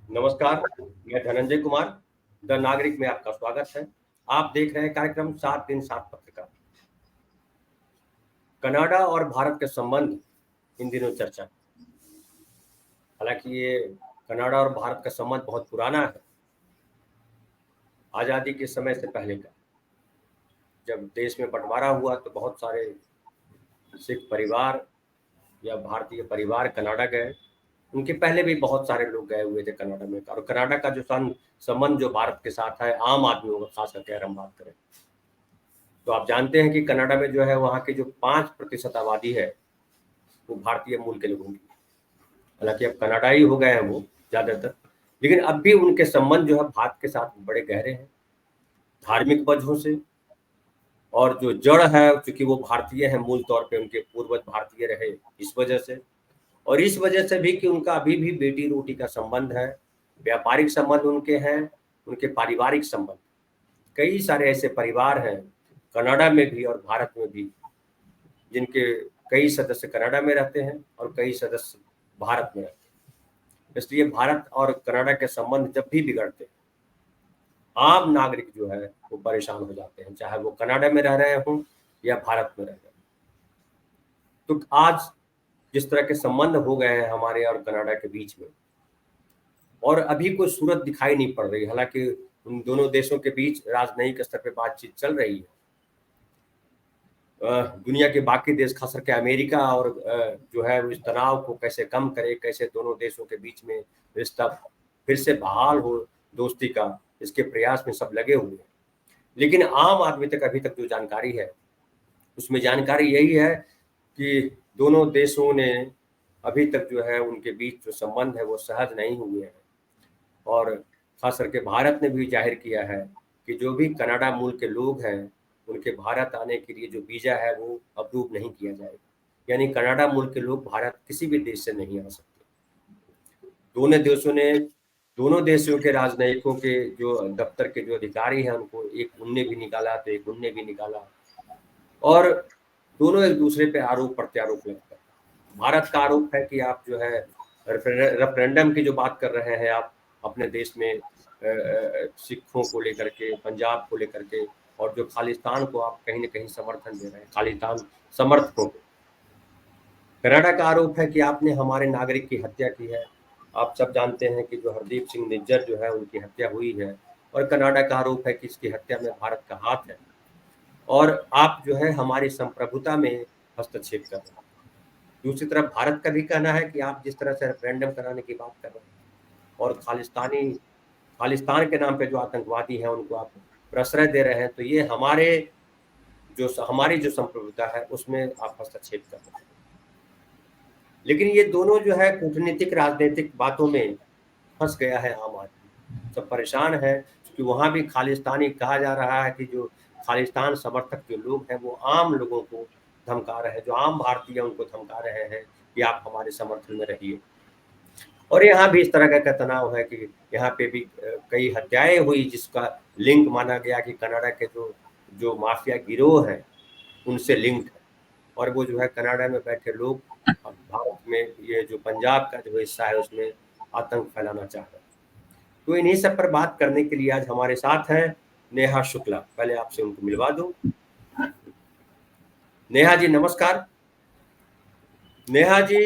नमस्कार, मैं धनंजय कुमार, द नागरिक में आपका स्वागत है। आप देख रहे हैं कार्यक्रम 7 दिन 7 पत्रिका। कनाडा और भारत के संबंध इन दिनों चर्चा। हालांकि ये कनाडा और भारत का संबंध बहुत पुराना है, आज़ादी के समय से पहले का। जब देश में बंटवारा हुआ तो बहुत सारे सिख परिवार या भारतीय परिवार कनाडा गए। उनके पहले भी बहुत सारे लोग गए हुए थे कनाडा में, और कनाडा का जो संबंध जो भारत के साथ है, आम आदमियों का खास करके अगर हम बात करें तो आप जानते हैं कि कनाडा में जो है वहाँ के जो 5% आबादी है वो भारतीय मूल के लोगों की। हालांकि अब कनाडाई हो गए हैं वो ज़्यादातर, लेकिन अब भी उनके संबंध जो है भारत के साथ बड़े गहरे हैं, धार्मिक वजहों से। और जो जड़ है, चूंकि वो भारतीय है मूल तौर पे, उनके पूर्वज भारतीय रहे, इस वजह से। और इस वजह से भी कि उनका अभी भी बेटी रोटी का संबंध है, व्यापारिक संबंध उनके हैं, उनके पारिवारिक संबंध। कई सारे ऐसे परिवार हैं कनाडा में भी और भारत में भी, जिनके कई सदस्य कनाडा में रहते हैं और कई सदस्य भारत में रहते हैं। इसलिए भारत और कनाडा के संबंध जब भी बिगड़ते हैं, आम नागरिक जो है वो परेशान हो जाते हैं, चाहे वो कनाडा में रह रहे हों या भारत में रह रहे हों। तो आज जिस तरह के संबंध हो गए हैं हमारे और कनाडा के बीच में, और अभी कोई सूरत दिखाई नहीं पड़ रही, हालांकि उन दोनों देशों के बीच राजनयिक स्तर पर बातचीत चल रही है। दुनिया के बाकी देश खास करके अमेरिका और जो है वो इस तनाव को कैसे कम करे, कैसे दोनों देशों के बीच में रिश्ता फिर से बहाल हो दोस्ती का, इसके प्रयास में सब लगे हुए हैं। लेकिन आम आदमी तक अभी तक जो जानकारी है उसमें जानकारी यही है कि दोनों देशों ने अभी तक जो है उनके बीच जो संबंध है वो सहज नहीं हुए हैं। और खास करके भारत ने भी जाहिर किया है कि जो भी कनाडा मूल के लोग हैं उनके भारत आने के लिए जो वीज़ा है वो अप्रूव नहीं किया जाएगा। यानी कनाडा मूल के लोग भारत किसी भी देश से नहीं आ सकते। दोनों देशों ने, दोनों देशों के राजनयिकों के जो दफ्तर के जो अधिकारी हैं उनको एक उनने भी निकाला तो एक उनने भी निकाला, और दोनों एक दूसरे पे आरोप प्रत्यारोप लगता है। भारत का आरोप है कि आप जो है रेफरेंडम की जो बात कर रहे हैं आप अपने देश में, सिखों को लेकर के, पंजाब को लेकर के, और जो खालिस्तान को आप कहीं ना कहीं समर्थन दे रहे हैं, खालिस्तान समर्थकों को। कनाडा का आरोप है कि आपने हमारे नागरिक की हत्या की है। आप सब जानते हैं कि जो हरदीप सिंह निज्जर जो है उनकी हत्या हुई है, और कनाडा का आरोप है कि इसकी हत्या में भारत का हाथ है, और आप जो है हमारी संप्रभुता में हस्तक्षेप कर रहे हैं। दूसरी तरफ भारत का भी कहना है कि आप जिस तरह से रेफरेंडम कराने की बात कर रहे हैं और खालिस्तान के नाम पे जो आतंकवादी हैं उनको आप प्रश्रय दे रहे हैं, तो ये हमारी जो संप्रभुता है उसमें आप हस्तक्षेप कर रहे हैं। लेकिन ये दोनों जो है कूटनीतिक राजनीतिक बातों में फंस गया है आम आदमी, सब परेशान है, क्योंकि वहाँ भी खालिस्तानी कहा जा रहा है कि जो खालिस्तान समर्थक जो लोग हैं वो आम लोगों को धमका रहे हैं, जो आम भारतीय उनको धमका रहे हैं कि आप हमारे समर्थन में रहिए। और यहाँ भी इस तरह का तनाव है कि यहाँ पे भी कई हत्याएं हुई जिसका लिंक माना गया कि कनाडा के जो जो माफिया गिरोह हैं उनसे लिंक है, और वो जो है कनाडा में बैठे लोग अब भारत में ये जो पंजाब का जो हिस्सा है उसमें आतंक फैलाना चाह रहे हैं। तो इन्हीं सब पर बात करने के लिए आज हमारे साथ हैं नेहा शुक्ला। पहले आपसे उनको मिलवा दूं। नेहा जी नमस्कार। नेहा जी,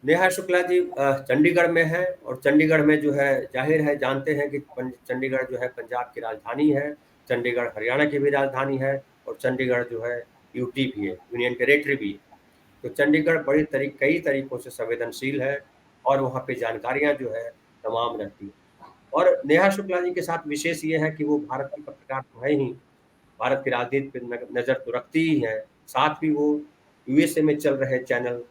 नेहा शुक्ला जी चंडीगढ़ में है, और चंडीगढ़ में जो है जाहिर है जानते हैं कि चंडीगढ़ जो है पंजाब की राजधानी है, चंडीगढ़ हरियाणा की भी राजधानी है, और चंडीगढ़ जो है यूटी भी है, यूनियन टेरेटरी भी है। तो चंडीगढ़ कई तरीकों से संवेदनशील है, और वहाँ पे जानकारियाँ जो है तमाम रहती है। और नेहा शुक्ला जी के साथ विशेष ये है कि वो भारत की पत्रकार तो है ही, भारत की राजनीति पे नज़र तो रखती ही है, साथ ही वो यूएसए में चल रहे चैनल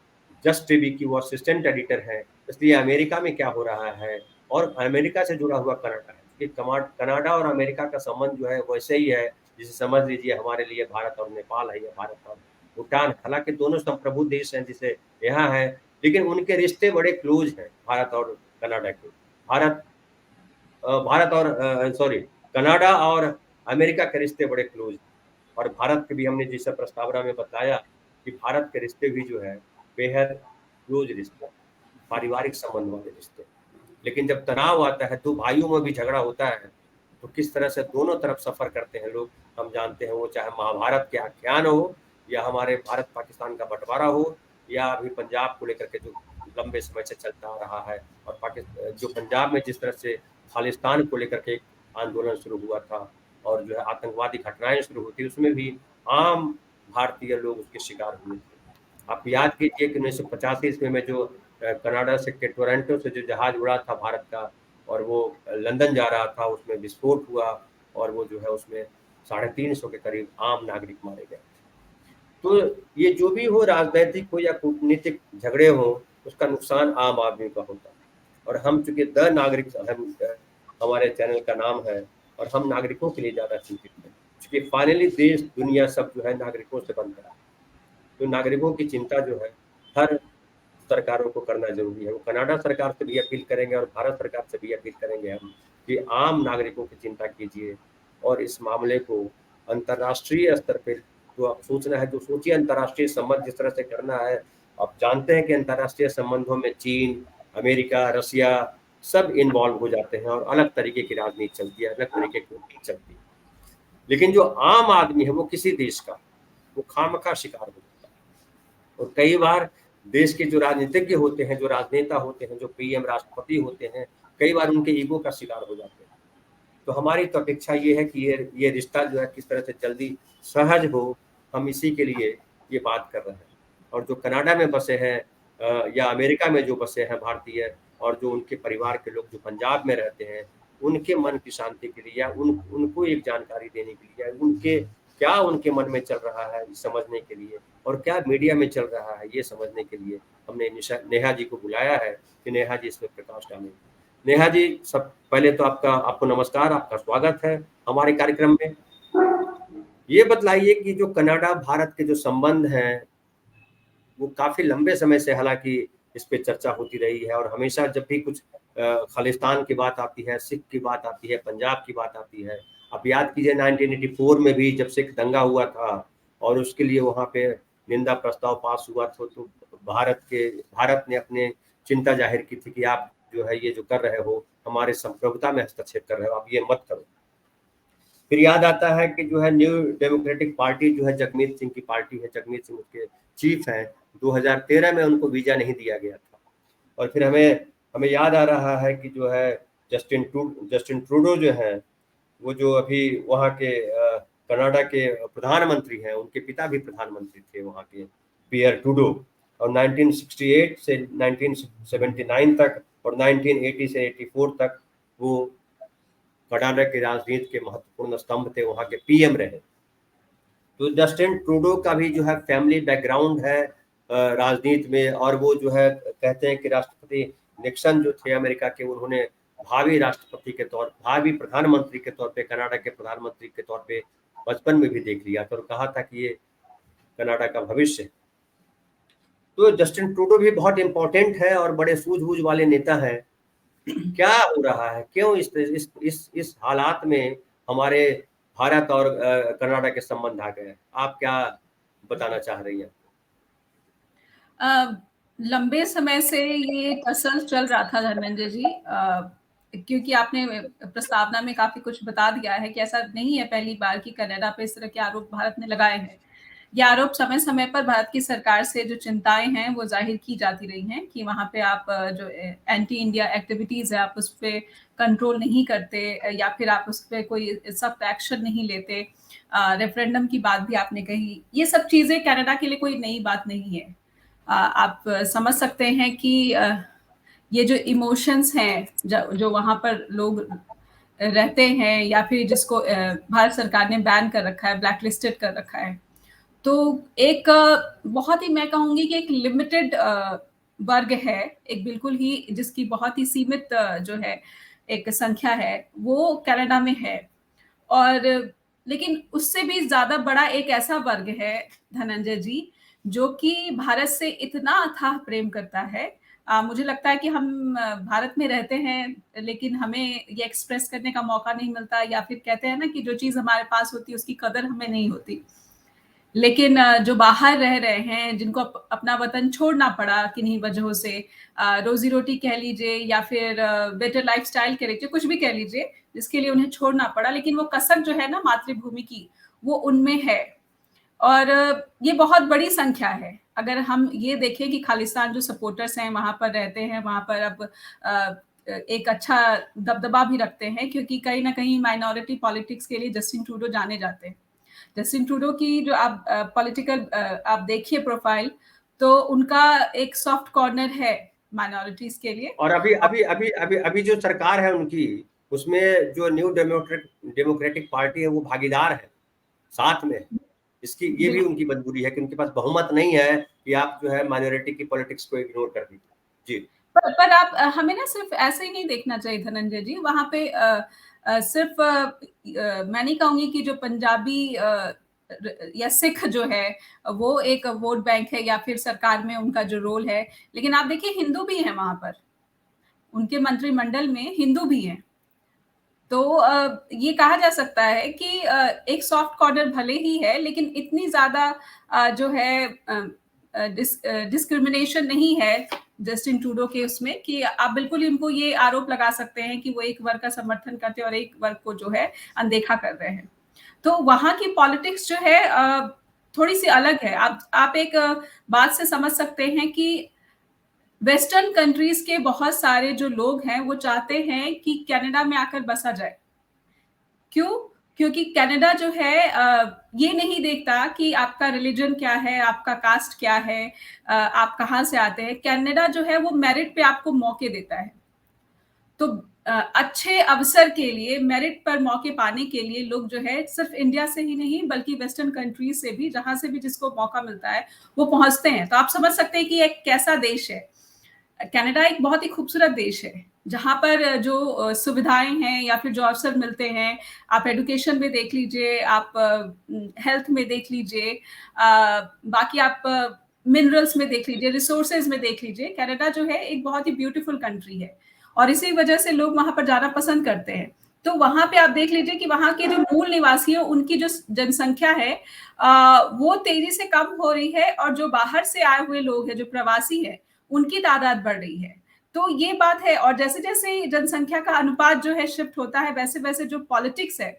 जस्ट टीवी की वो असिस्टेंट एडिटर है। इसलिए अमेरिका में क्या हो रहा है और अमेरिका से जुड़ा हुआ कनाडा है, कि कनाडा और अमेरिका का संबंध जो है वैसे ही है जिसे समझ लीजिए हमारे लिए भारत और नेपाल है या भारत और भूटान। हालांकि दोनों संप्रभु देश हैं जिसे यहाँ है, लेकिन उनके रिश्ते बड़े क्लोज हैं भारत और कनाडा के। भारत भारत और सॉरी कनाडा और अमेरिका के रिश्ते बड़े क्लोज हैं, और भारत के भी हमने जैसा प्रस्तावना में बताया कि भारत के रिश्ते भी जो है बेहद क्लोज रिश्ते हैं, पारिवारिक संबंध वाले रिश्ते। लेकिन जब तनाव आता है, दो भाइयों में भी झगड़ा होता है, तो किस तरह से दोनों तरफ सफर करते हैं लोग, हम जानते हैं। वो चाहे महाभारत के आख्यान हो, या हमारे भारत पाकिस्तान का बंटवारा हो, या अभी पंजाब को लेकर के जो लंबे समय से चलता आ रहा है, और पाकिस्तान जो पंजाब में जिस तरह से खालिस्तान को लेकर के एक आंदोलन शुरू हुआ था, और जो है आतंकवादी घटनाएं शुरू हुई थी, उसमें भी आम भारतीय लोग उसके शिकार हुए थे। आप याद कीजिए कि 1985 ईस्वी में जो कनाडा से के टोरंटो से जो जहाज उड़ा था भारत का, और वो लंदन जा रहा था, उसमें विस्फोट हुआ, और वो जो है उसमें 350 के करीब आम नागरिक मारे गए। तो ये जो भी हो, राजनैतिक हो या कूटनीतिक झगड़े हो, उसका नुकसान आम आदमी का होता है। और हम चूंकि द नागरिक, हमारे चैनल का नाम है, और हम नागरिकों के लिए ज़्यादा चिंतित हैं, क्योंकि फाइनली देश दुनिया सब जो है नागरिकों से बनता है। तो नागरिकों की चिंता जो है हर सरकारों को करना जरूरी है। वो कनाडा सरकार से भी अपील करेंगे और भारत सरकार से भी अपील करेंगे हम, कि आम नागरिकों की चिंता कीजिए, और इस मामले को अंतर्राष्ट्रीय स्तर पे जो आप सोचना है, जो सोचिए अंतर्राष्ट्रीय संबंध जिस तरह से करना है। आप जानते हैं कि अंतर्राष्ट्रीय संबंधों में चीन, अमेरिका, रसिया सब इन्वॉल्व हो जाते हैं, और अलग तरीके की राजनीति चलती है, अलग तरीके की नीति चलती है। लेकिन जो आम आदमी है, वो किसी देश का, वो खामखा शिकार हो जाता है। और कई बार देश के जो राजनीतिज्ञ होते हैं, जो राजनेता होते हैं, जो पीएम राष्ट्रपति होते हैं, कई बार उनके ईगो का शिकार हो जाते हैं। तो हमारी तो अपेक्षा ये है कि ये रिश्ता जो है किस तरह से जल्दी सहज हो, हम इसी के लिए ये बात कर रहे हैं। और जो कनाडा में बसे हैं, या अमेरिका में जो बसे हैं भारतीय, और जो उनके परिवार के लोग जो पंजाब में रहते हैं, उनके मन की शांति के लिए, या उनको एक जानकारी देने के लिए, उनके क्या उनके मन में चल रहा है समझने के लिए, और क्या मीडिया में चल रहा है ये समझने के लिए हमने नेहा जी को बुलाया है, कि नेहा जी इसमें प्रकाश डालें। नेहा जी, सब पहले तो आपको नमस्कार, आपका स्वागत है हमारे कार्यक्रम में। ये बतलाइए कि जो कनाडा भारत के जो संबंध हैं, वो काफी लंबे समय से हालांकि इस पे चर्चा होती रही है, और हमेशा जब भी कुछ खालिस्तान की बात आती है, सिख की बात आती है, पंजाब की बात आती है। आप याद कीजिए 1984 में भी जब सिख दंगा हुआ था, और उसके लिए वहां पे निंदा प्रस्ताव पास हुआ था, तो भारत ने अपने चिंता जाहिर की थी कि आप जो है ये जो कर रहे हो, हमारे संप्रभुता में हस्तक्षेप कर रहे हो, आप ये मत करो। फिर याद आता है कि जो है न्यू डेमोक्रेटिक पार्टी जो है जगमीत सिंह की पार्टी है, जगमीत सिंह उसके चीफ हैं, 2013 में उनको वीजा नहीं दिया गया था। और फिर हमें हमें याद आ रहा है कि जो है जस्टिन ट्रूडो जो है, वो जो अभी वहाँ के कनाडा के प्रधानमंत्री हैं, उनके पिता भी प्रधानमंत्री थे वहाँ के, पियर ट्रूडो। और 1968 से 1979 तक, और 1980 से 84 तक वो कनाडा की राजनीति के महत्वपूर्ण स्तंभ थे, वहाँ के पीएम रहे। तो जस्टिन ट्रूडो का भी जो है फैमिली बैकग्राउंड है राजनीति में, और वो जो है कहते हैं कि राष्ट्रपति निक्सन जो थे अमेरिका के, उन्होंने भावी प्रधानमंत्री के तौर पे, कनाडा के प्रधानमंत्री के तौर पे बचपन में भी देख लिया था, और कहा था कि ये कनाडा का भविष्य है। तो जस्टिन ट्रूडो भी बहुत इंपॉर्टेंट है, और बड़े सूझबूझ वाले नेता हैं। क्या हो रहा है, क्यों इस हालात में हमारे भारत और कनाडा के संबंध आ गए? आप क्या बताना चाह रही हैं? लंबे समय से ये टसल चल रहा था धर्मेंद्र जी, क्योंकि आपने प्रस्तावना में काफी कुछ बता दिया है कि ऐसा नहीं है पहली बार कि कनाडा पे इस तरह के आरोप भारत ने लगाए हैं। ये आरोप समय समय पर भारत की सरकार से जो चिंताएं हैं वो जाहिर की जाती रही हैं कि वहां पे आप जो एंटी इंडिया एक्टिविटीज है आप उस पर कंट्रोल नहीं करते, या फिर आप उस पर कोई सख्त एक्शन नहीं लेते। रेफरेंडम की बात भी आपने कही, ये सब चीजें कनाडा के लिए कोई नई बात नहीं है। आप समझ सकते हैं कि ये जो इमोशंस हैं जो वहां पर लोग रहते हैं, या फिर जिसको भारत सरकार ने बैन कर रखा है, ब्लैक लिस्टेड कर रखा है, तो एक बहुत ही, मैं कहूंगी कि एक लिमिटेड वर्ग है, एक बिल्कुल ही जिसकी बहुत ही सीमित जो है एक संख्या है, वो कनाडा में है। और लेकिन उससे भी ज्यादा बड़ा एक ऐसा वर्ग है धनंजय जी, जो कि भारत से इतना अथाह प्रेम करता है। मुझे लगता है कि हम भारत में रहते हैं लेकिन हमें ये एक्सप्रेस करने का मौका नहीं मिलता, या फिर कहते हैं ना कि जो चीज हमारे पास होती है उसकी कदर हमें नहीं होती। लेकिन जो बाहर रह रहे हैं, जिनको अपना वतन छोड़ना पड़ा किन्हीं वजहों से, रोजी रोटी कह लीजिए या फिर बेटर लाइफस्टाइल कह लीजिए, कुछ भी कह लीजिए, जिसके लिए उन्हें छोड़ना पड़ा, लेकिन वो कसक जो है ना मातृभूमि की, वो उनमें है। और ये बहुत बड़ी संख्या है। अगर हम ये देखें कि खालिस्तान जो सपोर्टर्स हैं वहां पर रहते हैं, वहां पर अब एक अच्छा दबदबा भी रखते हैं, क्योंकि कहीं ना कहीं माइनॉरिटी पॉलिटिक्स के लिए जस्टिन ट्रूडो जाने जाते हैं। जस्टिन ट्रूडो की जो आप पॉलिटिकल आप देखिए प्रोफाइल, तो उनका एक सॉफ्ट कॉर्नर है माइनॉरिटीज के लिए। और अभी अभी अभी अभी अभी जो सरकार है उनकी, उसमें जो न्यू डेमोक्रेटिक पार्टी है वो भागीदार है, साथ में है। इसकी ये भी उनकी मजबूरी है कि उनके पास बहुमत नहीं है कि आप जो है माइनॉरिटी की पॉलिटिक्स को इग्नोर कर दीजिए। जी, पर आप हमें ना सिर्फ ऐसे ही नहीं देखना चाहिए धनंजय जी, वहां पे सिर्फ मैं नहीं कहूंगी कि जो पंजाबी या सिख जो है वो एक वोट बैंक है या फिर सरकार में उनका जो रोल है, लेकिन आप देखिए हिंदू भी हैं वहां पर, उनके मंत्रिमंडल में हिंदू भी हैं। तो ये कहा जा सकता है कि एक सॉफ्ट कॉर्नर भले ही है, लेकिन इतनी ज्यादा जो है डिस्क्रिमिनेशन नहीं है जस्टिन ट्रूडो के उसमें, कि आप बिल्कुल इनको ये आरोप लगा सकते हैं कि वो एक वर्ग का समर्थन करते हैं और एक वर्ग को जो है अनदेखा कर रहे हैं। तो वहां की पॉलिटिक्स जो है थोड़ी सी अलग है। आप एक बात से समझ सकते हैं कि वेस्टर्न कंट्रीज के बहुत सारे जो लोग हैं वो चाहते हैं कि कनाडा में आकर बसा जाए। क्यों? क्योंकि कनाडा जो है ये नहीं देखता कि आपका रिलीजन क्या है, आपका कास्ट क्या है, आप कहाँ से आते हैं। कनाडा जो है वो मेरिट पे आपको मौके देता है। तो अच्छे अवसर के लिए, मेरिट पर मौके पाने के लिए लोग जो है सिर्फ इंडिया से ही नहीं बल्कि वेस्टर्न कंट्रीज से भी, जहां से भी जिसको मौका मिलता है वो पहुंचते हैं। तो आप समझ सकते हैं कि एक कैसा देश है। कनाडा एक बहुत ही खूबसूरत देश है, जहाँ पर जो सुविधाएं हैं या फिर जो अवसर मिलते हैं, आप एजुकेशन में देख लीजिए, आप हेल्थ में देख लीजिए, बाकी आप मिनरल्स में देख लीजिए, रिसोर्सेज में देख लीजिए, कनाडा जो है एक बहुत ही ब्यूटीफुल कंट्री है और इसी वजह से लोग वहां पर जाना पसंद करते हैं। तो वहां पे आप देख लीजिए कि वहां के जो मूल निवासी हैं उनकी जो जनसंख्या है वो तेजी से कम हो रही है, और जो बाहर से आए हुए लोग हैं, जो प्रवासी हैं, उनकी तादाद बढ़ रही है। तो ये बात है। और जैसे जैसे जनसंख्या का अनुपात जो है शिफ्ट होता है, वैसे वैसे जो पॉलिटिक्स है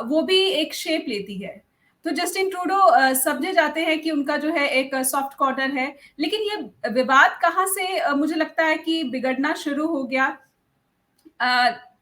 वो भी एक शेप लेती है। तो जस्टिन ट्रूडो समझे जाते हैं कि उनका जो है एक सॉफ्ट कॉर्नर है, लेकिन ये विवाद कहाँ से मुझे लगता है कि बिगड़ना शुरू हो गया,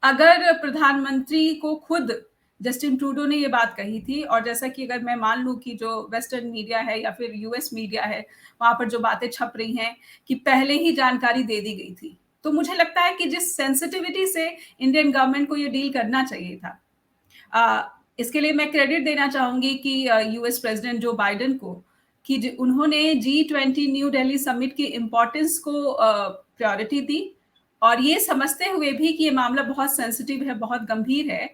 अगर प्रधानमंत्री को खुद जस्टिन ट्रूडो ने ये बात कही थी, और जैसा कि अगर मैं मान लूं कि जो वेस्टर्न मीडिया है या फिर यूएस मीडिया है, वहां पर जो बातें छप रही हैं कि पहले ही जानकारी दे दी गई थी, तो मुझे लगता है कि जिस सेंसिटिविटी से इंडियन गवर्नमेंट को ये डील करना चाहिए था, इसके लिए मैं क्रेडिट देना चाहूंगी कि यूएस प्रेसिडेंट जो बाइडेन को, कि उन्होंने G20 न्यू दिल्ली समिट की इंपॉर्टेंस को प्रायोरिटी दी, और ये समझते हुए भी कि ये मामला बहुत सेंसिटिव है, बहुत गंभीर है,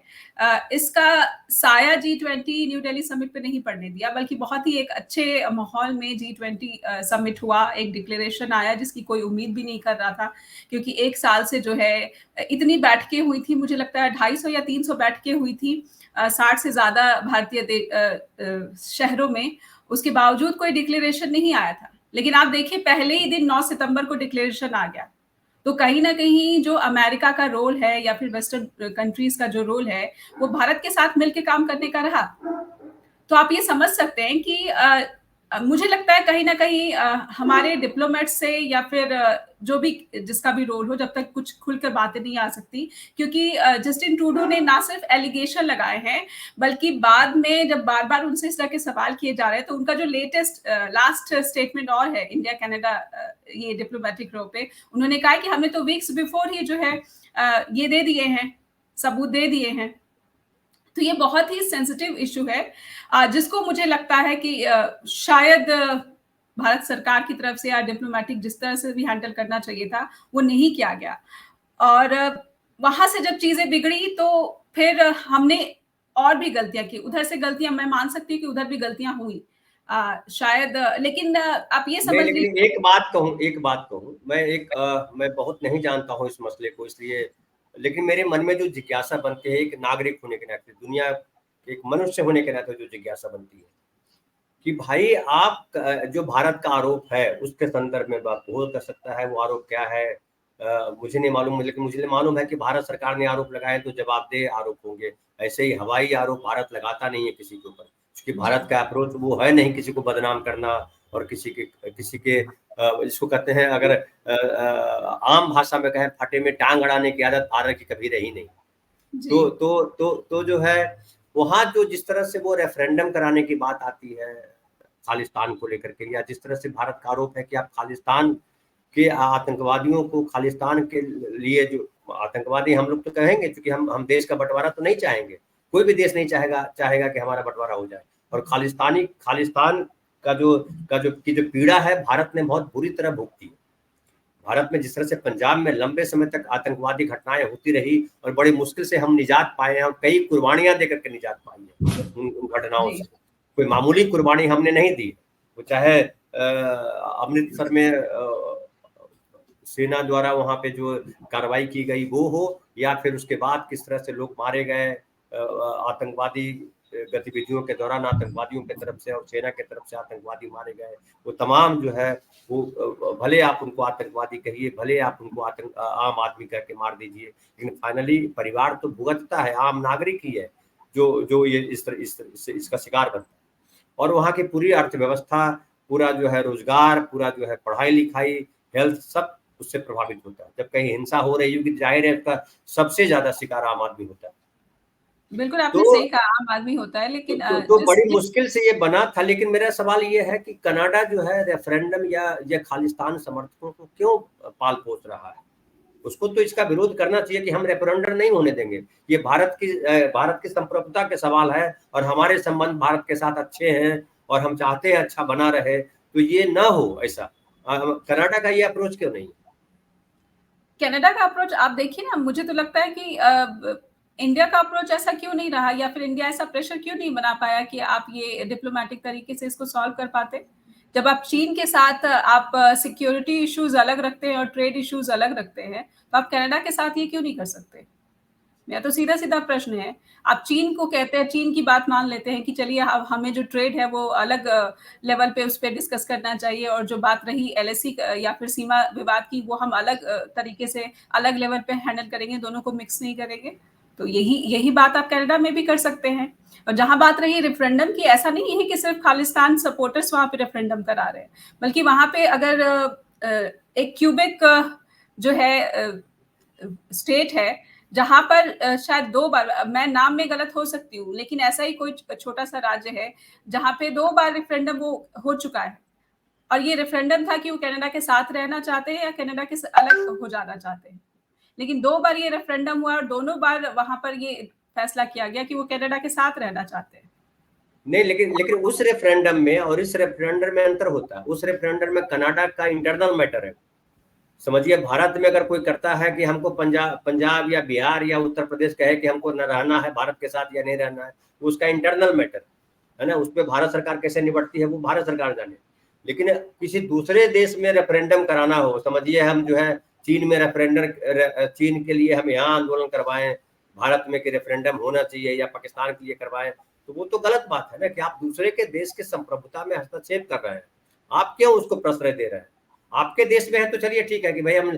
इसका साया G20 न्यू दिल्ली समिट पे नहीं पड़ने दिया, बल्कि बहुत ही एक अच्छे माहौल में G20 समिट हुआ, एक डिक्लेरेशन आया जिसकी कोई उम्मीद भी नहीं कर रहा था, क्योंकि एक साल से जो है इतनी बैठकें हुई थी, मुझे लगता है 250 या 300 बैठकें हुई थी 60 से ज्यादा भारतीय शहरों में, उसके बावजूद कोई डिक्लेरेशन नहीं आया था। लेकिन आप देखिए पहले ही दिन 9 सितंबर को डिक्लेरेशन आ गया। तो कहीं ना कहीं जो अमेरिका का रोल है या फिर वेस्टर्न कंट्रीज का जो रोल है, वो भारत के साथ मिलकर काम करने का रहा। तो आप ये समझ सकते हैं कि मुझे लगता है कहीं ना कहीं हमारे डिप्लोमेट से या फिर जो भी जिसका भी रोल हो, जब तक कुछ खुलकर बातें नहीं आ सकती, क्योंकि जस्टिन ट्रूडो ने ना सिर्फ एलिगेशन लगाए हैं, बल्कि बाद में जब बार बार उनसे इस तरह के सवाल किए जा रहे हैं, तो उनका जो लेटेस्ट लास्ट स्टेटमेंट और है इंडिया कनाडा ये डिप्लोमेटिक रो पे, उन्होंने कहा कि हमें तो वीक्स बिफोर ही जो है ये दे दिए हैं, सबूत दे दिए हैं। तो ये बहुत ही सेंसिटिव इशू है, जिसको मुझे लगता है कि शायद भारत सरकार की तरफ से या डिप्लोमेटिक जिस तरह से भी हैंडल करना चाहिए था, वो नहीं किया गया। और वहां से जब चीजें बिगड़ी तो फिर हमने और भी गलतियां की। उधर से गलतियां मैं मान सकती हूँ कि उधर भी गलतियां हुई शायद, लेकिन आप ये मैं समझ लेकिन लीजिए। एक बात कहूँ, मैं बहुत नहीं जानता हूँ इस मसले को, इसलिए लेकिन मेरे मन में जो जिज्ञासा बनती है एक नागरिक होने के नाते, दुनिया एक मनुष्य होने के नाते जो जिज्ञासा बनती है, कि भाई आप जो भारत का आरोप है उसके संदर्भ में बात हो कर सकता है, वो आरोप क्या है मुझे नहीं मालूम, लेकिन मुझे मालूम है कि भारत सरकार ने आरोप लगाए तो जवाबदेह आरोप होंगे। ऐसे ही हवाई आरोप भारत लगाता नहीं है किसी के ऊपर, क्योंकि भारत का अप्रोच वो है नहीं किसी को बदनाम करना और किसी के इसको कहते हैं, अगर आम भाषा में कहें फटे में टांग अड़ाने की आदत भारत की कभी रही नहीं। तो जो है वहां जो जिस तरह से वो रेफरेंडम कराने की बात आती है खालिस्तान को लेकर के, या जिस तरह से भारत का आरोप है कि आप खालिस्तान के आतंकवादियों को, खालिस्तान के लिए जो आतंकवादी हम लोग तो कहेंगे, क्योंकि हम देश का बंटवारा तो नहीं चाहेंगे, कोई भी देश नहीं चाहेगा कि हमारा बंटवारा हो जाए। और खालिस्तान का जो पीड़ा है भारत ने बहुत बुरी तरह भुगती है। भारत में जिस तरह से पंजाब में लंबे समय तक आतंकवादी घटनाएं होती रही और बड़ी मुश्किल से हम निजात पाए हैं, और कई कुर्बानियां देकर के निजात पाई है उन घटनाओं से। कोई मामूली कुर्बानी हमने नहीं दी, वो चाहे अमृतसर में सेना द्वारा वहां पे जो कार्रवाई की गई वो हो, या फिर उसके बाद किस तरह से लोग मारे गए आतंकवादी गतिविधियों के दौरान, आतंकवादियों की तरफ से और सेना की तरफ से आतंकवादी मारे गए, वो तमाम जो है वो भले आप उनको आतंकवादी कहिए, भले आप उनको आम आदमी करके मार दीजिए, लेकिन फाइनली परिवार तो भुगतता है, आम नागरिक ही है जो ये इसका शिकार बनता है। और वहाँ की पूरी अर्थव्यवस्था, पूरा जो है रोजगार, पूरा जो है पढ़ाई लिखाई, हेल्थ, सब उससे प्रभावित होता है। जब कहीं हिंसा हो रही होगी, जाहिर है उसका सबसे ज्यादा शिकार आम आदमी होता है। बिल्कुल आपने सही कहा, आम आदमी होता है, लेकिन तो बड़ी मुश्किल से ये बना था। लेकिन मेरा सवाल ये है कि कनाडा जो है रेफरेंडम या खालिस्तान समर्थकों को क्यों पाल पोस रहा है? उसको तो इसका विरोध करना चाहिए कि हम रेफरेंडम नहीं होने देंगे। ये भारत की संप्रभुता के सवाल है और हमारे संबंध भारत के साथ अच्छे हैं और हम चाहते हैं अच्छा बना रहे, तो ये ना हो ऐसा। कनाडा का ये अप्रोच क्यों नहीं? कनाडा का अप्रोच आप देखिए ना, मुझे तो लगता है कि इंडिया का अप्रोच ऐसा क्यों नहीं रहा, या फिर इंडिया ऐसा प्रेशर क्यों नहीं बना पाया कि आप ये डिप्लोमेटिक तरीके से इसको सॉल्व कर पाते। जब आप चीन के साथ आप सिक्योरिटी इश्यूज अलग रखते हैं और ट्रेड इश्यूज अलग रखते हैं, तो आप कनाडा के साथ ये क्यों नहीं कर सकते? मेरा तो सीधा सीधा प्रश्न है। आप चीन को कहते हैं, चीन की बात मान लेते हैं कि चलिए हमें जो ट्रेड है वो अलग लेवल पे उस पर डिस्कस करना चाहिए, और जो बात रही एलएसी या फिर सीमा विवाद की, वो हम अलग तरीके से अलग लेवल पे हैंडल करेंगे, दोनों को मिक्स नहीं करेंगे। तो यही बात आप कनाडा में भी कर सकते हैं। और जहां बात रही रेफरेंडम की, ऐसा नहीं है कि सिर्फ खालिस्तान सपोर्टर्स वहां पे रेफरेंडम करा रहे हैं, बल्कि वहां पे अगर एक क्यूबेक जो है स्टेट है, जहां पर शायद 2 बार, मैं नाम में गलत हो सकती हूँ, लेकिन ऐसा ही कोई छोटा सा राज्य है जहां पे 2 बार रेफरेंडम वो हो चुका है, और ये रेफरेंडम था कि वो कनाडा के साथ रहना चाहते हैं या कनाडा के अलग हो जाना चाहते हैं। लेकिन 2 बार ये रेफरेंडम हुआ और दोनों बार वहां पर ये फैसला किया गया कि वो कनाडा के साथ रहना चाहते हैं। नहीं, लेकिन उस रेफरेंडम में और इस रेफरेंडम में अंतर होता है। उस रेफरेंडम में कनाडा का इंटरनल मैटर है। समझिए, भारत में अगर कोई करता है कि हमको पंजाब या बिहार या उत्तर प्रदेश कहे कि हमको न रहना है भारत के साथ या नहीं रहना है, उसका इंटरनल मैटर है ना, उस पर भारत सरकार कैसे निपटती है वो भारत सरकार जाने। लेकिन किसी दूसरे देश में रेफरेंडम कराना हो, समझिए हम जो है चीन में चीन के लिए हम यहाँ आंदोलन करवाएं भारत में कि रेफरेंडम होना चाहिए, या पाकिस्तान के लिए करवाएं, तो वो तो गलत बात है ना, कि आप दूसरे के देश के संप्रभुता में हस्तक्षेप कर रहे हैं। आप क्यों उसको प्रश्रय दे रहे हैं? आपके देश में है तो चलिए ठीक है कि भाई हम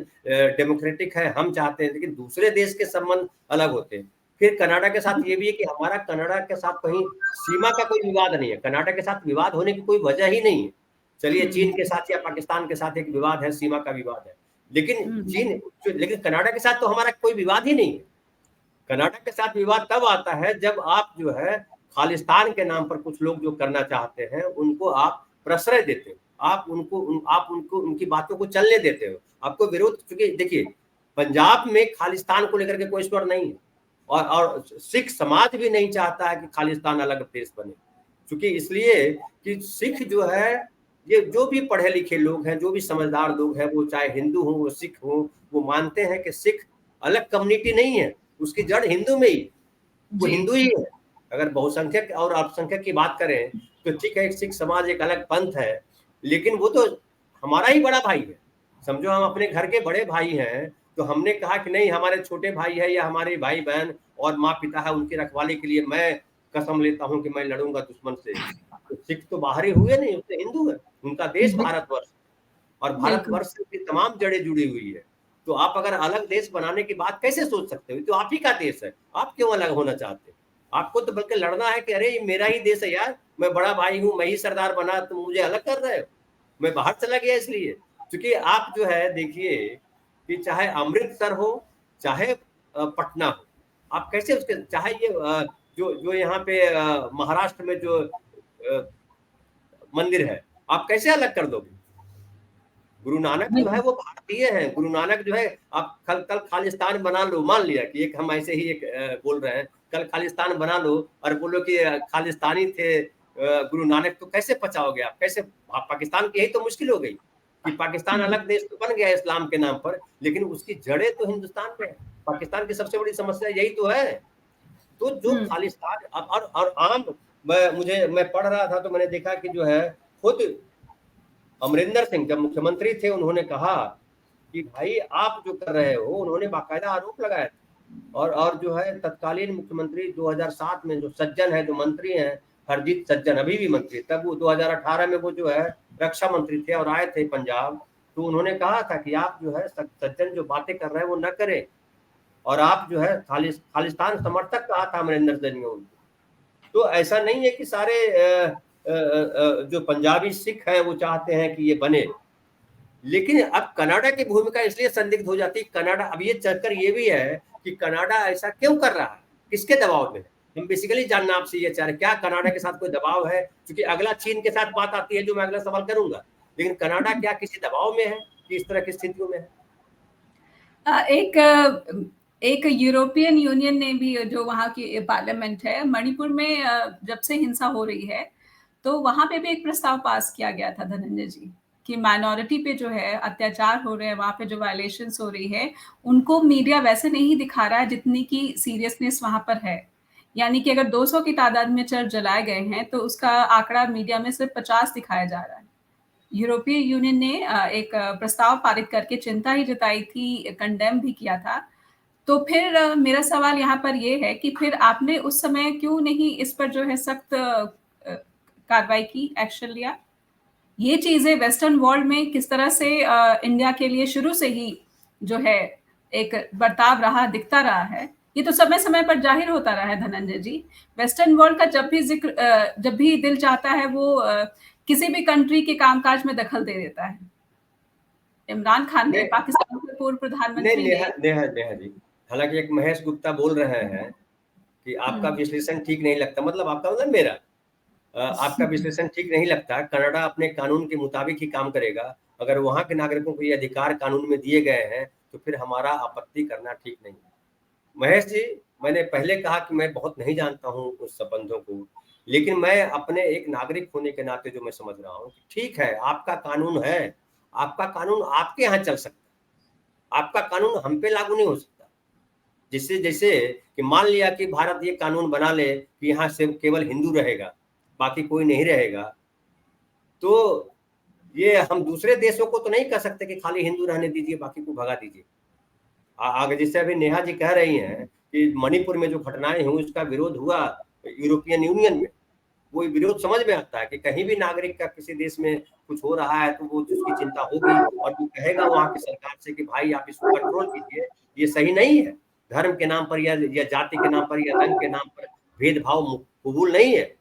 डेमोक्रेटिक है, हम चाहते हैं, लेकिन दूसरे देश के संबंध अलग होते हैं। फिर कनाडा के साथ ये भी है कि हमारा कनाडा के साथ कहीं सीमा का कोई विवाद नहीं है, कनाडा के साथ विवाद होने की कोई वजह ही नहीं है। चलिए चीन के साथ या पाकिस्तान के साथ एक विवाद है, सीमा का विवाद है, लेकिन कनाडा के साथ तो हमारा कोई विवाद ही नहीं है। कनाडा के साथ विवाद तब आता है जब आप जो है खालिस्तान के नाम पर कुछ लोग जो करना चाहते हैं उनको आप प्रश्रय देते हो, आप उनको उनकी बातों को चलने देते हो, आपको विरोध। क्योंकि देखिए, पंजाब में खालिस्तान को लेकर के कोई स्वर नहीं है, और सिख समाज भी नहीं चाहता है कि खालिस्तान अलग देश बने, क्योंकि इसलिए कि सिख जो है, ये जो भी पढ़े लिखे लोग हैं, जो भी समझदार लोग हैं, वो चाहे हिंदू हो, वो सिख हो, वो मानते हैं कि सिख अलग कम्युनिटी नहीं है, उसकी जड़ हिंदू में ही, वो हिंदू ही है। अगर बहुसंख्यक और अल्पसंख्यक की बात करें तो ठीक है, सिख समाज एक अलग पंथ है, लेकिन वो तो हमारा ही बड़ा भाई है। समझो हम अपने घर के बड़े भाई हैं, तो हमने कहा कि नहीं, हमारे छोटे भाई है या हमारे भाई बहन और माँ पिता है, उनकी रखवाली के लिए मैं कसम लेता हूं कि मैं लड़ूंगा दुश्मन से। तो सिख तो बाहर ही हुए नहीं, उससे हिंदू है, उनका देश भारतवर्ष, और भारतवर्ष की तमाम जड़ें जुड़ी हुई है। तो आप अगर अलग देश बनाने की बात कैसे सोच सकते हो? तो आप ही का देश है, आप क्यों अलग होना चाहते हो? आपको तो बल्कि लड़ना है कि अरे ये मेरा ही देश है यार, मैं बड़ा भाई हूँ, मैं ही सरदार बना, तुम मुझे अलग कर रहे हो, मैं बाहर चला गया इसलिए। क्योंकि आप जो है देखिए कि चाहे अमृतसर हो, चाहे पटना हो, आप कैसे उसके, चाहे ये जो जो यहाँ पे महाराष्ट्र में जो मंदिर है, आप कैसे अलग कर दोगे? गुरु नानक जो है वो भारतीय हैं, गुरु नानक जो है, आप कल खालिस्तान बना लो, मान लिया कि एक हम ऐसे ही एक बोल रहे हैं, कल खालिस्तान बना लो और बोलो कि खालिस्तानी थे गुरु नानक, तो कैसे पचाओगे आप? कैसे? पाकिस्तान की यही तो मुश्किल हो गई कि पाकिस्तान अलग देश तो बन गया इस्लाम के नाम पर, लेकिन उसकी जड़ें तो हिंदुस्तान में है। पाकिस्तान की सबसे बड़ी समस्या यही तो है। तो जो खालिस्तान और आम, मैं पढ़ रहा था तो मैंने देखा कि जो है खुद अमरिंदर सिंह जब मुख्यमंत्री थे, उन्होंने कहा कि भाई आप जो कर रहे हो, उन्होंने बाकायदा आरोप लगाया था। और जो है तत्कालीन मुख्यमंत्री 2007 में जो सज्जन है, जो मंत्री हैं, हरजीत सज्जन अभी भी मंत्री, तब वो 2018 में वो जो है रक्षा मंत्री थे और आए थे पंजाब, तो उन्होंने कहा था कि आप जो है सज्जन जो बातें कर रहे हैं वो न करें, और आप जो है खालिस्तान समर्थक कहा था अमरिंदर सिंह ने उनको। तो ऐसा नहीं है कि सारे जो पंजाबी सिख हैं वो चाहते हैं कि ये बने, लेकिन अब कनाडा की भूमिका इसलिए संदिग्ध हो जाती है। कनाडा, अब ये चक्कर ये भी है कि कनाडा ऐसा क्यों कर रहा है, किसके दबाव में है? हम बेसिकली जानना आपसे ये चाह रहे, क्या कनाडा के साथ कोई दबाव है? क्योंकि अगला चीन के साथ बात आती है जो मैं अगला सवाल करूंगा, लेकिन कनाडा क्या किसी दबाव में है कि इस तरह की स्थितियों में है? एक यूरोपियन यूनियन ने भी, जो वहाँ की पार्लियामेंट है, मणिपुर में जब से हिंसा हो रही है, तो वहाँ पे भी एक प्रस्ताव पास किया गया था धनंजय जी, कि माइनॉरिटी पे जो है अत्याचार हो रहे हैं, वहाँ पे जो वायलेशंस हो रही है, उनको मीडिया वैसे नहीं दिखा रहा है जितनी की सीरियसनेस वहाँ पर है। यानी कि अगर 200 की तादाद में चर्च जलाए गए हैं, तो उसका आंकड़ा मीडिया में सिर्फ 50 दिखाया जा रहा है। यूरोपीय यूनियन ने एक प्रस्ताव पारित करके चिंता ही जताई थी, कंडेम भी किया था। तो फिर मेरा सवाल यहाँ पर ये है कि फिर आपने उस समय क्यों नहीं इस पर जो है सख्त कार्रवाई की, एक्शन लिया? ये चीजें वेस्टर्न वर्ल्ड में किस तरह से इंडिया के लिए शुरू से ही जो है एक बर्ताव रहा, दिखता रहा है, ये तो समय समय पर जाहिर होता रहा है धनंजय जी। वेस्टर्न वर्ल्ड का जब भी जिक्र, जब भी दिल चाहता है, वो किसी भी कंट्री के कामकाज में दखल दे देता है। इमरान खान ने, पाकिस्तान के पूर्व प्रधानमंत्री ने, नेहा जी, हालांकि एक महेश गुप्ता बोल रहे हैं कि आपका विश्लेषण ठीक नहीं लगता, मतलब आपका मतलब मेरा, आपका विश्लेषण ठीक नहीं लगता, कनाडा अपने कानून के मुताबिक ही काम करेगा, अगर वहां के नागरिकों को ये अधिकार कानून में दिए गए हैं तो फिर हमारा आपत्ति करना ठीक नहीं है। महेश जी, मैंने पहले कहा कि मैं बहुत नहीं जानता हूं उस संबंधों को, लेकिन मैं अपने एक नागरिक होने के नाते जो मैं समझ रहा हूं, ठीक है आपका कानून है, आपका कानून आपके यहाँ चल सकता है, आपका कानून हम पे लागू नहीं हो सकता। जिससे जैसे कि मान लिया कि भारत ये कानून बना ले कि यहाँ से केवल हिंदू रहेगा, बाकी कोई नहीं रहेगा, तो ये हम दूसरे देशों को तो नहीं कह सकते कि खाली हिंदू रहने दीजिए, बाकी को भगा दीजिए। आगे जैसे अभी नेहा जी कह रही हैं कि मणिपुर में जो घटनाएं हुई उसका विरोध हुआ यूरोपियन यूनियन में, वो विरोध समझ में आता है कि कहीं भी नागरिक का किसी देश में कुछ हो रहा है तो वो उसकी चिंता होगी, और वो कहेगा वहां की सरकार से कि भाई आप इसको कंट्रोल कीजिए, ये सही नहीं है, धर्म के नाम पर या जाति के नाम पर या रंग के नाम पर भेदभाव कबूल नहीं है,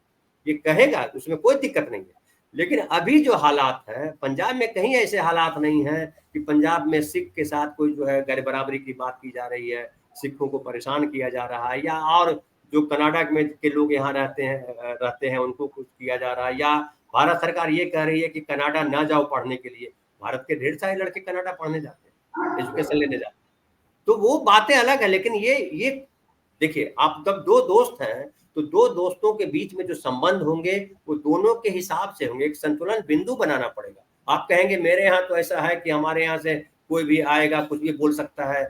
ये कहेगा, उसमें कोई दिक्कत नहीं है। लेकिन अभी जो हालात है पंजाब में, कहीं ऐसे हालात नहीं है कि पंजाब में सिख के साथ कोई जो है गैर बराबरी की बात की जा रही है, सिखों को परेशान किया जा रहा है, या और जो कनाडा में के लोग यहाँ रहते हैं उनको कुछ किया जा रहा है, या भारत सरकार ये कह रही है कि कनाडा ना जाओ पढ़ने के लिए। भारत के ढेर सारे लड़के कनाडा पढ़ने जाते हैं, एजुकेशन लेने जाते हैं, तो वो बातें अलग है। लेकिन ये देखिए, आप जब दो दोस्त हैं तो दो दोस्तों के बीच में जो संबंध होंगे वो दोनों के हिसाब से होंगे, एक संतुलन बिंदु बनाना पड़ेगा। आप कहेंगे मेरे यहाँ तो ऐसा है कि हमारे यहाँ से कोई भी आएगा कुछ भी बोल सकता है,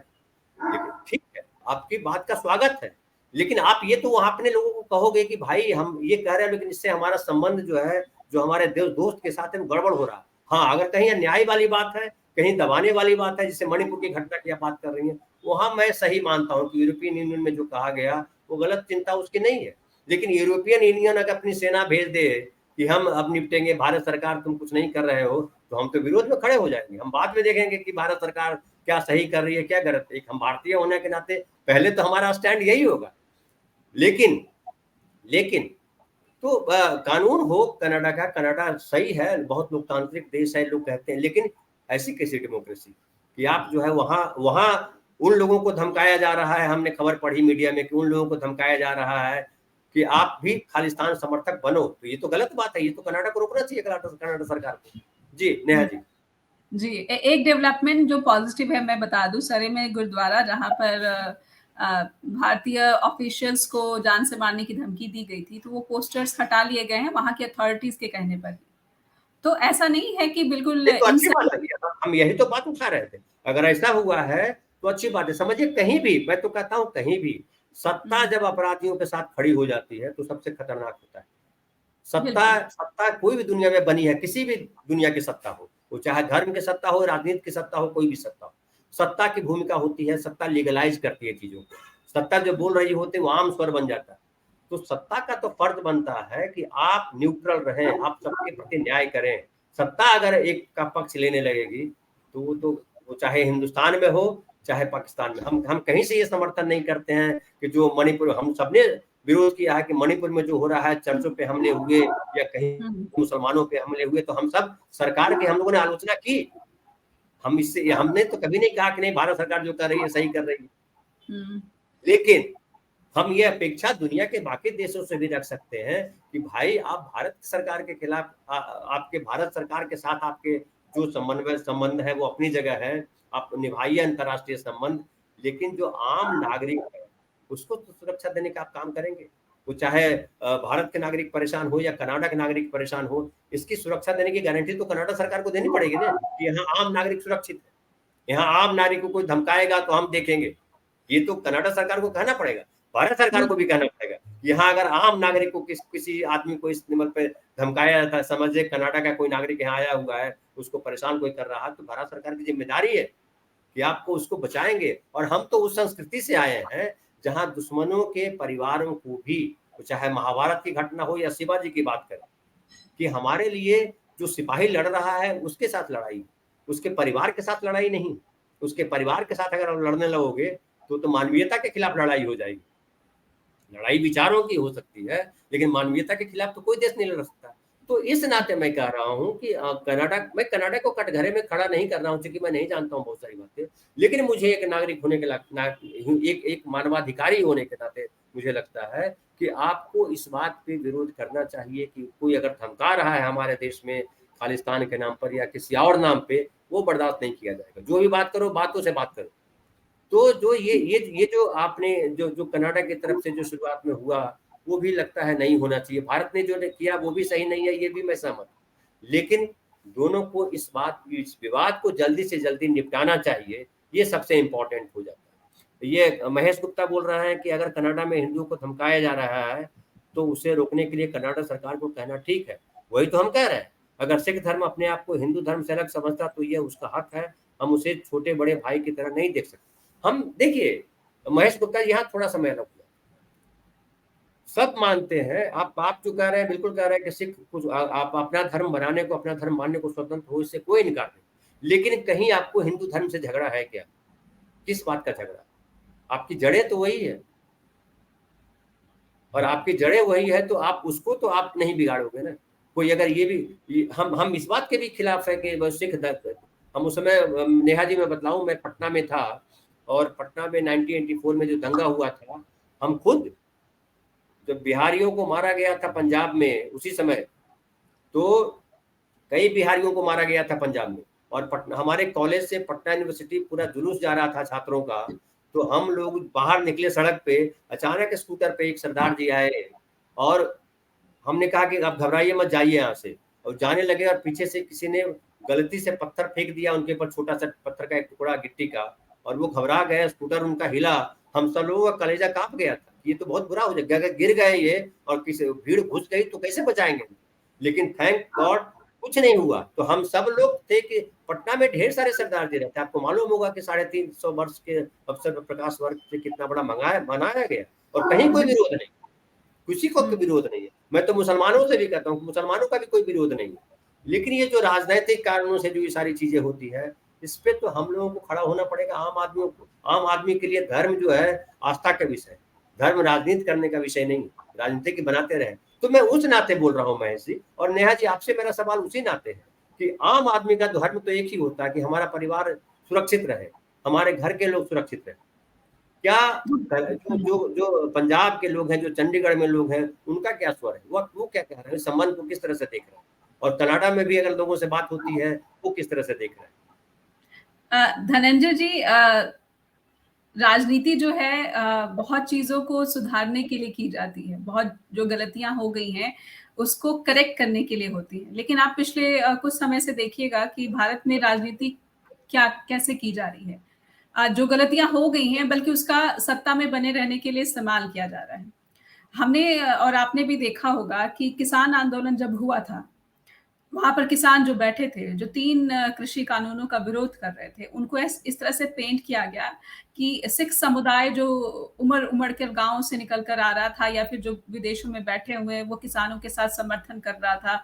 लेकिन ठीक है, आपकी बात का स्वागत है, लेकिन आप ये तो वहां अपने लोगों को कहोगे कि भाई हम ये कह रहे हैं लेकिन इससे हमारा संबंध जो है, जो हमारे दोस्त के साथ है, गड़बड़ हो रहा है। हाँ, अगर कहीं न्याय वाली बात है, कहीं दबाने वाली बात है, जिससे मणिपुर की घटना की आप बात कर रही हैं, वहां मैं सही मानता हूं कि यूरोपियन यूनियन में जो कहा गया वो गलत चिंता उसकी नहीं है। लेकिन यूरोपियन यूनियन अगर अपनी सेना भेज दे कि हम अब निपटेंगे, भारत सरकार तुम कुछ नहीं कर रहे हो, तो हम तो विरोध में खड़े हो जाएंगे। हम बाद में देखेंगे कि भारत सरकार क्या सही कर रही है, क्या गलत। एक हम भारतीय होने के नाते पहले तो हमारा स्टैंड यही होगा। लेकिन लेकिन तो कानून हो कनाडा का, कनाडा सही है, बहुत लोकतांत्रिक देश है लोग कहते हैं, लेकिन ऐसी कैसी डेमोक्रेसी कि आप जो है वहां वहां उन लोगों को धमकाया जा रहा है। हमने खबर पढ़ी मीडिया में कि उन लोगों को धमकाया जा रहा है कि आप भी खालिस्तान समर्थक बनो, तो ये तो गलत बात है। ये तो कनाडा को रोकना चाहिए, कनाडा सरकार को। जी नेहा जी। जी, एक डेवलपमेंट जो पॉजिटिव है मैं बता दूं, सरे में गुरुद्वारा जहां पर भारतीय ऑफिशियल्स को जान से मारने की धमकी दी गई थी, तो वो पोस्टर्स हटा लिए गए हैं वहां की अथॉरिटीज के कहने पर। तो ऐसा नहीं है कि बिल्कुल ये तो इन अच्छी बात है, हम यही तो बात उठा रहे थे। अगर ऐसा हुआ है तो अच्छी बात है। समझिए कहीं भी, मैं तो कहता हूं कहीं भी सत्ता जब अपराधियों के साथ खड़ी हो जाती है तो सबसे खतरनाक होता है। सत्ता सत्ता कोई भी दुनिया में बनी है, किसी भी दुनिया की सत्ता हो, वो चाहे धर्म की सत्ता हो, राजनीति की सत्ता हो, कोई भी सत्ता हो, सत्ता की भूमिका होती है, सत्ता लीगलाइज करती है चीजों को। सत्ता जो बोल रही होती है वो आम स्वर बन जाता है। तो सत्ता का तो फर्ज बनता है कि आप न्यूट्रल रहें, आप सबके प्रति न्याय करें। सत्ता अगर एक का पक्ष लेने लगेगी तो वो चाहे हिंदुस्तान में हो चाहे पाकिस्तान में। हम कहीं से ये समर्थन नहीं करते हैं कि जो मणिपुर, हम सबने विरोध किया है कि मणिपुर में जो हो रहा है, चर्चों पे हमले हुए या कहीं मुसलमानों पे हमले हुए, तो हम सब सरकार की हम लोगों ने आलोचना की। हम इससे हमने तो कभी नहीं कहा कि नहीं भारत सरकार जो कर रही है सही कर रही है। लेकिन हम ये अपेक्षा दुनिया के बाकी देशों से भी रख सकते हैं कि भाई आप भारत सरकार के खिलाफ, आपके भारत सरकार के साथ आपके जो संबंध है वो अपनी जगह है, आप निभाइए अंतर्राष्ट्रीय संबंध, लेकिन जो आम नागरिक है उसको तो सुरक्षा देने का आप काम करेंगे। वो चाहे भारत के नागरिक परेशान हो या कनाडा के नागरिक परेशान हो, इसकी सुरक्षा देने की गारंटी तो कनाडा सरकार को देनी पड़ेगी ना कि यहाँ आम नागरिक सुरक्षित है। यहाँ आम नागरिक को कोई धमकाएगा तो हम देखेंगे, ये तो कनाडा सरकार को कहना पड़ेगा, भारत सरकार को भी कहना पड़ेगा। यहाँ अगर आम नागरिक को किसी आदमी को इस निमल पे धमकाया जाता है, समझे कनाडा का कोई नागरिक यहाँ आया हुआ है, उसको परेशान कोई कर रहा है, तो भारत सरकार की जिम्मेदारी है कि आपको उसको बचाएंगे। और हम तो उस संस्कृति से आए हैं जहां दुश्मनों के परिवारों को भी, चाहे महाभारत की घटना हो या शिवाजी की बात करें, कि हमारे लिए जो सिपाही लड़ रहा है उसके साथ लड़ाई, उसके परिवार के साथ लड़ाई नहीं। उसके परिवार के साथ अगर आप लड़ने लगोगे तो मानवीयता के खिलाफ लड़ाई हो जाएगी। लड़ाई विचारों की हो सकती है लेकिन मानवीयता के खिलाफ तो कोई देश नहीं लड़ सकता। तो इस नाते मैं कह रहा हूं कि मैं कनाडा को कटघरे में खड़ा नहीं कर रहा हूं, क्योंकि मैं नहीं जानता हूं बहुत सारी बातें, लेकिन मुझे एक नागरिक होने के एक मानवाधिकारी होने के नाते मुझे लगता है कि आपको इस बात पे विरोध करना चाहिए कि कोई अगर धमका रहा है हमारे देश में खालिस्तान के नाम पर या किसी और नाम पे, वो बर्दाश्त नहीं किया जाएगा। जो भी बात करो बातों से बात करो। तो जो ये जो आपने जो कनाडा की तरफ से जो शुरुआत में हुआ, वो भी लगता है नहीं होना चाहिए। भारत ने जो किया वो भी सही नहीं है, ये भी मैं सहमत। लेकिन दोनों को इस विवाद को जल्दी से जल्दी निपटाना चाहिए, ये सबसे इंपॉर्टेंट हो जाता है। ये महेश गुप्ता बोल रहा है कि अगर कनाडा में हिंदुओं को धमकाया जा रहा है तो उसे रोकने के लिए कनाडा सरकार को कहना ठीक है। वही तो हम कह रहे हैं, अगर सिख धर्म अपने आप को हिंदू धर्म से अलग समझता तो ये उसका हक है, हम उसे छोटे बड़े भाई की तरह नहीं देख सकते। हम देखिए महेश गुप्ता यहाँ थोड़ा समय लग गया, सब मानते हैं। आप जो कह रहे हैं बिल्कुल कह रहे हैं कि सिख कुछ आप अपना धर्म बनाने को, अपना धर्म मानने को स्वतंत्र हो, इससे कोई इनकार नहीं। लेकिन कहीं आपको हिंदू धर्म से झगड़ा है क्या? किस बात का झगड़ा? आपकी जड़ें तो वही है, और आपकी जड़ें वही है तो आप उसको तो आप नहीं बिगाड़ोगे ना। कोई अगर ये भी हम इस बात के भी खिलाफ है कि सिख धर्म, हम उस समय नेहा जी मैं बतलाऊं, मैं पटना में था और पटना में 1984 में जो दंगा हुआ था, हम खुद जब बिहारियों को मारा गया था पंजाब में उसी समय, तो कई बिहारियों को मारा गया था पंजाब में, और हमारे कॉलेज से पटना यूनिवर्सिटी पूरा जुलूस जा रहा था छात्रों का, तो हम लोग बाहर निकले सड़क पे, अचानक स्कूटर पे एक सरदार जी आए और हमने कहा कि आप घबराइए मत, जाइए यहाँ से, और जाने लगे और पीछे से किसी ने गलती से पत्थर फेंक दिया उनके ऊपर, छोटा सा पत्थर का एक टुकड़ा गिट्टी का, और वो घबरा गए, स्कूटर उनका हिला, हम सब लोगों का कलेजा कांप गया था। ये तो बहुत बुरा हो जाएगा, अगर गिर गए ये और किसी भीड़ घुस गई तो कैसे बचाएंगे। लेकिन थैंक गॉड कुछ नहीं हुआ। तो हम सब लोग थे कि पटना में ढेर सारे सरदार जी रहते, आपको मालूम होगा कि 350 वर्ष के अवसर पर प्रकाश वर्ग से कितना बड़ा मनाया गया, और कहीं कोई विरोध नहीं, किसी को विरोध नहीं है। मैं तो मुसलमानों से भी कहता हूँ, मुसलमानों का भी कोई विरोध नहीं है, लेकिन ये जो राजनीतिक कारणों से जो ये सारी चीजें होती है, इस पे तो हम लोगों को खड़ा होना पड़ेगा, आम आदमियों को। आम आदमी के लिए धर्म जो है आस्था का विषय है, धर्म राजनीति करने का विषय नहीं, राजनीति की बनाते रहे। तो मैं उस नाते बोल रहा हूँ महेश जी, और नेहा जी आपसे मेरा सवाल उसी नाते है कि आम आदमी का धर्म तो एक ही होता है कि हमारा परिवार सुरक्षित रहे, हमारे घर के लोग सुरक्षित रहे। क्या जो जो जो पंजाब के लोग हैं, जो चंडीगढ़ में लोग हैं, उनका क्या स्वर है, वो क्या कह रहे हैं, संबंध को किस तरह से देख रहे हैं, और कनाडा में भी अगर लोगों से बात होती है वो किस तरह से देख रहे हैं? धनंजय जी, राजनीति जो है बहुत चीजों को सुधारने के लिए की जाती है, बहुत जो गलतियां हो गई हैं उसको करेक्ट करने के लिए होती है, लेकिन आप पिछले कुछ समय से देखिएगा कि भारत में राजनीति क्या कैसे की जा रही है। जो गलतियां हो गई हैं बल्कि उसका सत्ता में बने रहने के लिए इस्तेमाल किया जा रहा है। हमने और आपने भी देखा होगा कि किसान आंदोलन जब हुआ था, वहाँ पर किसान जो बैठे थे, जो 3 कृषि कानूनों का विरोध कर रहे थे, उनको इस तरह से पेंट किया गया कि सिख समुदाय जो उमड़-उमड़ कर गाँव से निकल कर आ रहा था या फिर जो विदेशों में बैठे हुए हैं, वो किसानों के साथ समर्थन कर रहा था।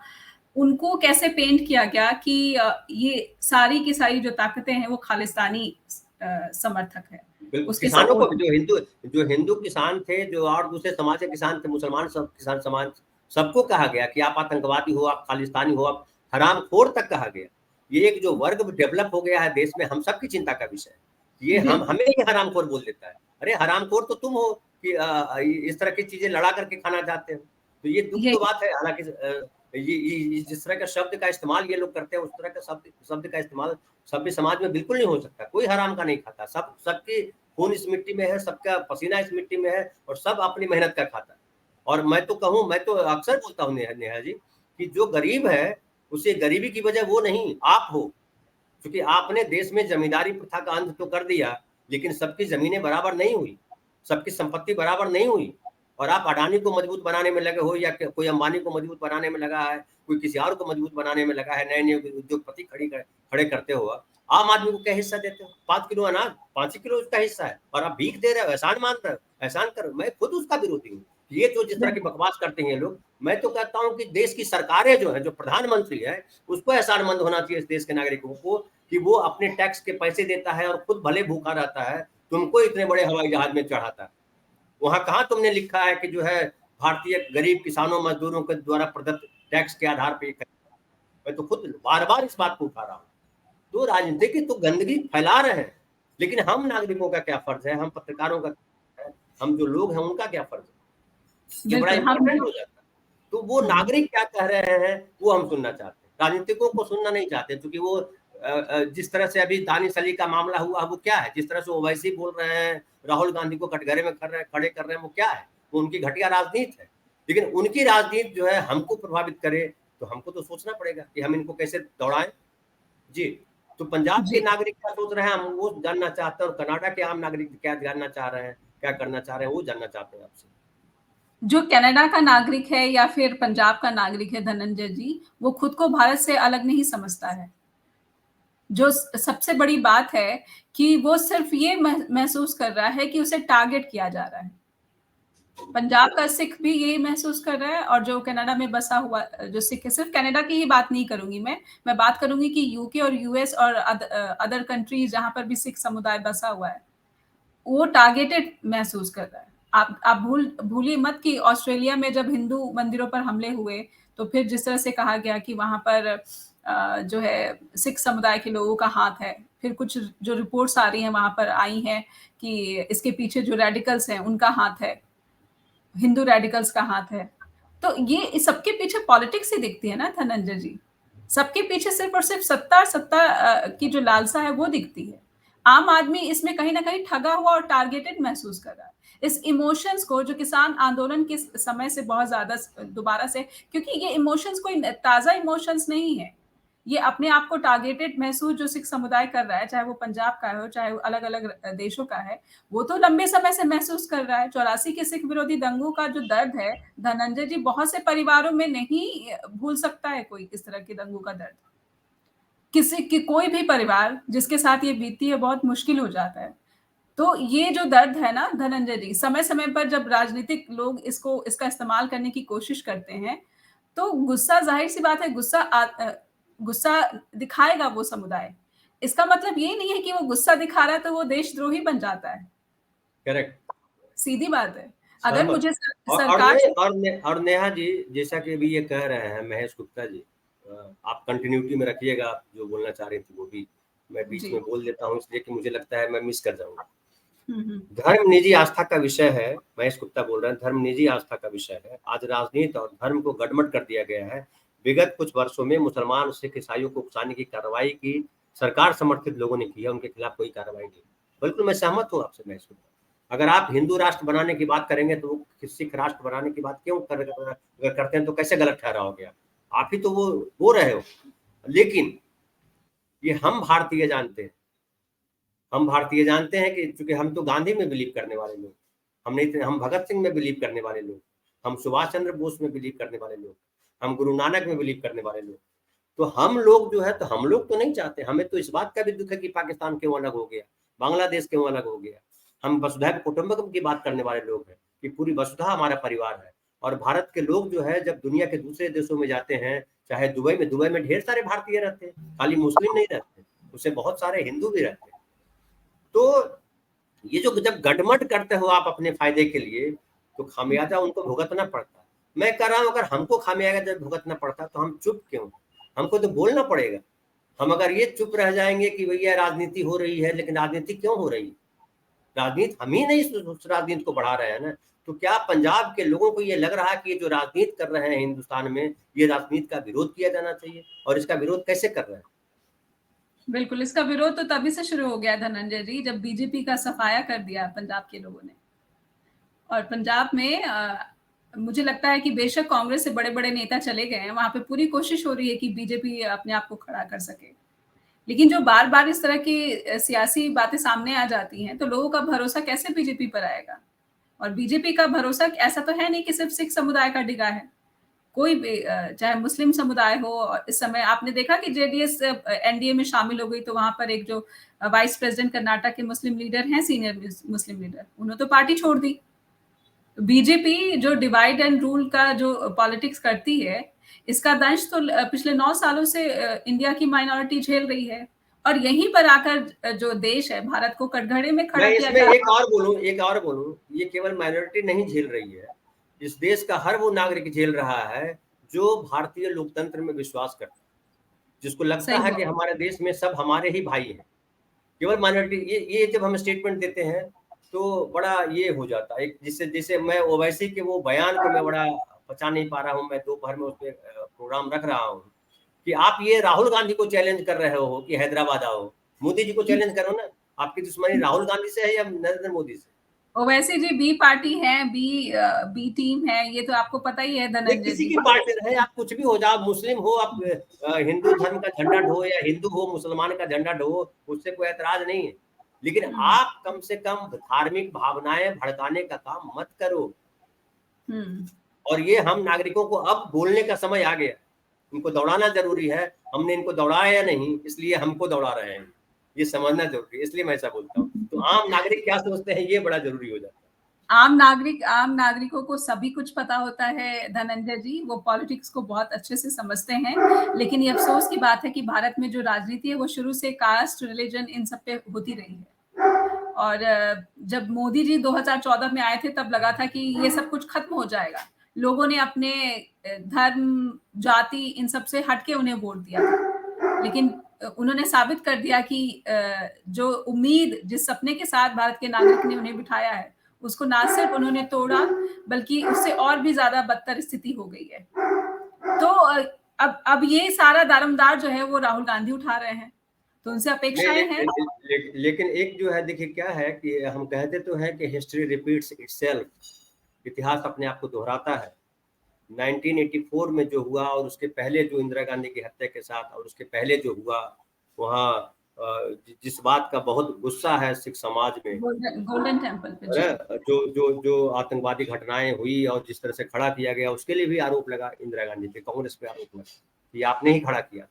उनको कैसे पेंट किया गया कि ये सारी की सारी जो ताकतें हैं, वो खालिस्तानी समर्थक हैं, बिल्कुल, उसके किसानों को सपोर्ट में। जो हिंदू किसान थे, जो और दूसरे समाज के किसान थे, मुसलमान सब किसान समाज, सबको कहा गया कि आप आतंकवादी हो, आप खालिस्तानी हो, आप हरामखोर तक कहा गया। ये एक जो वर्ग डेवलप हो गया है देश में, हम सबकी चिंता का विषय है। ये बिल्कुल। हमें ही हरामखोर बोल देता है। अरे हरामखोर तो तुम हो कि इस तरह की चीजें लड़ा करके खाना चाहते हो। तो ये दुःख तो यही बात है, हालाँकि ये जिस तरह का शब्द का इस्तेमाल ये लोग करते हैं, उस तरह का शब्द शब्द का इस्तेमाल सभ्य समाज में बिल्कुल नहीं हो सकता। कोई हराम का नहीं खाता, सबकी खून इस मिट्टी में है, सबका पसीना इस मिट्टी में है, और सब अपनी मेहनत का खाता है। और मैं तो कहूँ, मैं तो अक्सर बोलता हूँ नेहा जी, कि जो गरीब है, उसे गरीबी की वजह वो नहीं, आप हो। क्योंकि आपने देश में जमींदारी प्रथा का अंत तो कर दिया, लेकिन सबकी ज़मीनें बराबर नहीं हुई, सबकी संपत्ति बराबर नहीं हुई, और आप अडानी को मजबूत बनाने में लगे हो, या कोई अंबानी को मजबूत बनाने में लगा है, कोई किसी और को मजबूत बनाने में लगा है, नए-नए उद्योगपति खड़े करते हो आप। आम आदमी को क्या हिस्सा देते हो? 5 किलो अनाज, 5 ही किलो उसका हिस्सा है, और आप भीख दे रहे हो, एहसान मान रहे हो, एहसान करो। मैं खुद उसका विरोधी हूँ। ये जो जिस तरह की बकवास करते हैं ये लोग, मैं तो कहता हूँ कि देश की सरकारें जो हैं, जो प्रधानमंत्री है, उसको एहसानमंद होना चाहिए इस देश के नागरिकों को, कि वो अपने टैक्स के पैसे देता है और खुद भले भूखा रहता है, तुमको इतने बड़े हवाई जहाज में चढ़ाता है। वहाँ कहाँ तुमने लिखा है कि जो है भारतीय गरीब किसानों मजदूरों के द्वारा प्रदत्त टैक्स के आधार पे? मैं तो खुद बार-बार इस बात को उठा रहा हूँ। तो राजनीति की तो गंदगी फैला रहे हैं, लेकिन हम नागरिकों का क्या फर्ज है, हम पत्रकारों का है, हम जो लोग हैं उनका क्या फर्ज है? ये बड़ा बिल्कुल, हम इम्पोर्टेंट हो जाता है। तो वो नागरिक क्या कह रहे हैं, वो हम सुनना चाहते हैं। राजनीतिकों को सुनना नहीं चाहते, क्योंकि वो जिस तरह से अभी दानिश अली का मामला हुआ, वो क्या है? जिस तरह से ओवैसी बोल रहे हैं, राहुल गांधी को कटघरे में खड़े कर रहे हैं, वो क्या है? वो उनकी घटिया राजनीति है। लेकिन उनकी राजनीति जो है हमको प्रभावित करे, तो हमको तो सोचना पड़ेगा कि हम इनको कैसे दौड़ाएँ। जी, तो पंजाब के जी। नागरिक क्या सोच रहे हैं, हम वो जानना चाहते हैं, और कनाडा के आम नागरिक क्या जानना चाह रहे हैं, क्या करना चाह रहे हैं, वो जानना चाहते हैं आपसे। जो कनाडा का नागरिक है या फिर पंजाब का नागरिक है धनंजय जी, वो खुद को भारत से अलग नहीं समझता है। जो सबसे बड़ी बात है कि वो सिर्फ ये महसूस कर रहा है कि उसे टारगेट किया जा रहा है। पंजाब का सिख भी यही महसूस कर रहा है, और जो कनाडा में बसा हुआ जो सिख है, सिर्फ कनाडा की ही बात नहीं करूंगी मैं बात करूंगी कि यूके और यूएस और अदर कंट्रीज जहां पर भी सिख समुदाय बसा हुआ है, वो टारगेटेड महसूस कर रहा है। आप भूलिए मत कि ऑस्ट्रेलिया में जब हिंदू मंदिरों पर हमले हुए, तो फिर जिस तरह से कहा गया कि वहां पर जो है सिख समुदाय के लोगों का हाथ है, फिर कुछ जो रिपोर्ट्स आ रही हैं वहां पर आई हैं कि इसके पीछे जो रेडिकल्स हैं उनका हाथ है, हिंदू रेडिकल्स का हाथ है। तो ये सबके पीछे पॉलिटिक्स ही दिखती है ना धनंजय जी। सबके पीछे सिर्फ और सिर्फ सत्ता की जो लालसा है वो दिखती है। आम आदमी इसमें कहीं ना कहीं ठगा हुआ और टारगेटेड महसूस कर रहा है। इस इमोशंस को जो किसान आंदोलन के समय से बहुत ज्यादा दोबारा से, क्योंकि ये इमोशंस कोई ताजा इमोशंस नहीं है, ये अपने आप को टारगेटेड महसूस जो सिख समुदाय कर रहा है, चाहे वो पंजाब का हो चाहे वो अलग अलग देशों का है, वो तो लंबे समय से महसूस कर रहा है। 84 के सिख विरोधी दंगों का जो दर्द है धनंजय जी, बहुत से परिवारों में नहीं भूल सकता है कोई इस तरह के दंगों का दर्द। किसी की कोई भी परिवार जिसके साथ ये बीती है, बहुत मुश्किल हो जाता है। तो ये जो दर्द है ना धनंजय जी, समय-समय पर जब राजनीतिक लोग इसका इस्तेमाल करने की कोशिश करते हैं, तो गुस्सा ज़ाहिर-सी बात है, गुस्सा दिखाएगा वो समुदाय। इसका मतलब ये नहीं है कि वो गुस्सा दिखा रहा है तो वो देशद्रोही बन जाता है, करेक्ट। सीधी बात है। अगर सहमत। मुझे और सरकार नहीं, से और नेहा जी, जैसा कि अभी ये कह रहे हैं महेश गुप्ता जी, आप कंटिन्यूटी में रखिएगा, आप जो बोलना चाह रही थी वो भी मैं बीच जी। में बोल देता हूँ, इसलिए कि मुझे लगता है मैं मिस कर जाऊंगा। हुँ, हुँ। धर्म निजी आस्था का विषय है, महेश गुप्ता बोल रहे हैं, धर्म निजी आस्था का विषय है। आज राजनीति और धर्म को गडमड कर दिया गया है। विगत कुछ वर्षों में मुसलमान सिख ईसाइयों को उकसाने की कार्रवाई की सरकार समर्थित लोगों ने की है, उनके खिलाफ कोई कार्रवाई नहीं। बिल्कुल मैं सहमत हूँ आपसे महेश गुप्ता। अगर आप हिंदू राष्ट्र बनाने की बात करेंगे तो वो सिख राष्ट्र बनाने की बात क्यों अगर करते हैं तो कैसे गलत ठहराओगे आप ही तो वो हो रहे हो। लेकिन ये हम भारतीय जानते हैं कि चूंकि हम तो गांधी में बिलीव करने वाले लोग, हम भगत सिंह में बिलीव करने वाले लोग, हम सुभाष चंद्र बोस में बिलीव करने वाले लोग, हम गुरु नानक में बिलीव करने वाले लोग। तो हम लोग जो है, तो हम लोग तो नहीं चाहते, हमें तो इस बात का भी दुख है कि पाकिस्तान क्यों अलग हो गया, बांग्लादेश क्यों अलग हो गया। हम वसुधैव कुटुंबकम की बात करने वाले लोग हैं कि पूरी वसुधा हमारा परिवार है। और भारत के लोग जो है जब दुनिया के दूसरे देशों में जाते हैं, चाहे दुबई में ढेर सारे भारतीय रहते हैं, खाली मुस्लिम नहीं रहते, उससे बहुत सारे हिंदू भी रहते हैं। तो ये जो जब गटमट करते हो आप अपने फायदे के लिए, तो खामियाजा उनको भुगतना पड़ता है। मैं कह रहा हूं, अगर हमको खामियाजा जब भुगतना पड़ता तो हम चुप क्यों, हमको तो बोलना पड़ेगा। हम अगर ये चुप रह जाएंगे कि भैया राजनीति हो रही है, लेकिन राजनीति क्यों हो रही है, राजनीति हम ही नहीं उस राजनीति को बढ़ा रहे हैं ना। तो क्या पंजाब के लोगों को ये लग रहा है कि ये जो राजनीति कर रहे हैं हिंदुस्तान में, ये राजनीति का विरोध किया जाना चाहिए, और इसका विरोध कैसे कर रहे हैं? बिल्कुल, इसका विरोध तो तभी से शुरू हो गया धनंजय जी, जब बीजेपी का सफाया कर दिया पंजाब के लोगों ने। और पंजाब में मुझे लगता है कि बेशक कांग्रेस से बड़े-बड़े नेता चले गए हैं, वहाँ पे पूरी कोशिश हो रही है कि बीजेपी अपने आप को खड़ा कर सके। लेकिन जो बार-बार इस तरह की सियासी बातें सामने आ जाती हैं, तो लोगों का भरोसा कैसे बीजेपी पर आएगा? और बीजेपी का भरोसा ऐसा तो है नहीं कि सिर्फ सिख समुदाय का डिगा है। कोई भी चाहे मुस्लिम समुदाय हो, और इस समय आपने देखा कि जेडीएस एनडीए में शामिल हो गई, तो वहाँ पर एक जो वाइस प्रेसिडेंट कर्नाटक के मुस्लिम लीडर हैं, सीनियर मुस्लिम लीडर, उन्होंने तो पार्टी छोड़ दी। बीजेपी जो डिवाइड एंड रूल का जो पॉलिटिक्स करती है, इसका दंश तो पिछले 9 सालों से इंडिया की माइनॉरिटी झेल रही है। और यहीं पर आकर जो देश है, भारत को कटघरे में मैं खड़ा किया इसमें जा रहा एक और बोलूं, ये केवल माइनॉरिटी नहीं झेल रही है, इस देश का हर वो नागरिक झेल रहा है जो भारतीय लोकतंत्र में विश्वास करता है, जिसको है। लगता सही है कि बात। हमारे देश में सब हमारे ही भाई हैं। केवल माइनॉरिटी, ये जब हम स्टेटमेंट देते हैं तो बड़ा ये हो जाता है, एक जिससे जैसे मैं ओवैसी के वो बयान को मैं बड़ा पचा नहीं पा रहा हूँ, मैं दोपहर में उस पर प्रोग्राम रख रहा हूँ कि आप ये राहुल गांधी को चैलेंज कर रहे हो कि हैदराबाद आओ, मोदी जी को चैलेंज करो ना। आपकी दुश्मनी राहुल गांधी से है या नरेंद्र मोदी से? ओवैसी जी बी पार्टी है, बी टीम है, ये तो आपको पता ही है ये धनंजय किसी जी। की पार्टी रहे, आप कुछ भी हो जाओ, मुस्लिम हो आप, हिंदू धर्म का झंडा ढो, या हिंदू हो मुसलमान का झंडा ढो, उससे कोई ऐतराज नहीं है। लेकिन हुँ, आप कम से कम धार्मिक भावनाएं भड़काने का काम मत करो। हुँ। और ये हम नागरिकों को अब बोलने का समय आ गया, इनको दौड़ाना जरूरी है। हमने इनको दौड़ाया या नहीं, इसलिए हमको दौड़ा रहे हैं, ये समझना जरूरी है। इसलिए मैं ऐसा बोलता हूँ, तो आम नागरिक क्या सोचते हैं ये बड़ा जरूरी हो जाता है। आम नागरिकों को सभी कुछ पता होता है धनंजय जी, वो पॉलिटिक्स को बहुत अच्छे से समझते हैं। लेकिन ये अफ़सोस की बात है कि भारत में जो राजनीति है वो शुरू से कास्ट, रिलिजन इन सब पे होती रही है। और जब मोदी जी 2014 में आए थे तब लगा था कि ये सब कुछ खत्म हो जाएगा। लोगों ने अपने धर्म, जाति इन सब से हट के उन्हें वोट दिया था। लेकिन उन्होंने साबित कर दिया कि जो उम्मीद, जिस सपने के साथ भारत के नागरिक ने उन्हें बिठाया है, उसको ना सिर्फ उन्होंने तोड़ा, बल्कि उससे और भी ज़्यादा बदतर स्थिति हो गई है। तो अब ये सारा दारोमदार जो है वो राहुल गांधी उठा रहे हैं। तो उनसे नहीं, अपेक्षाएँ हैं। लेकिन एक जो है, देखिए क्या है कि हम कहते तो हैं कि हिस्ट्री रिपीट्स इटसेल्फ, इतिहास अपने आप को दोहराता है। 1984 में जो हुआ, और उसके पहले जो इंदिरा गांधी की हत्या के साथ, और उसके पहले जो हुआ वहाँ, जिस बात का बहुत गुस्सा है सिख समाज में, गोल्डन टेम्पल पे जी। जो जो जो आतंकवादी घटनाएं हुई और जिस तरह से खड़ा किया गया, उसके लिए भी आरोप लगा इंदिरा गांधी पे, कांग्रेस पे आरोप लगा कि आपने ही खड़ा किया।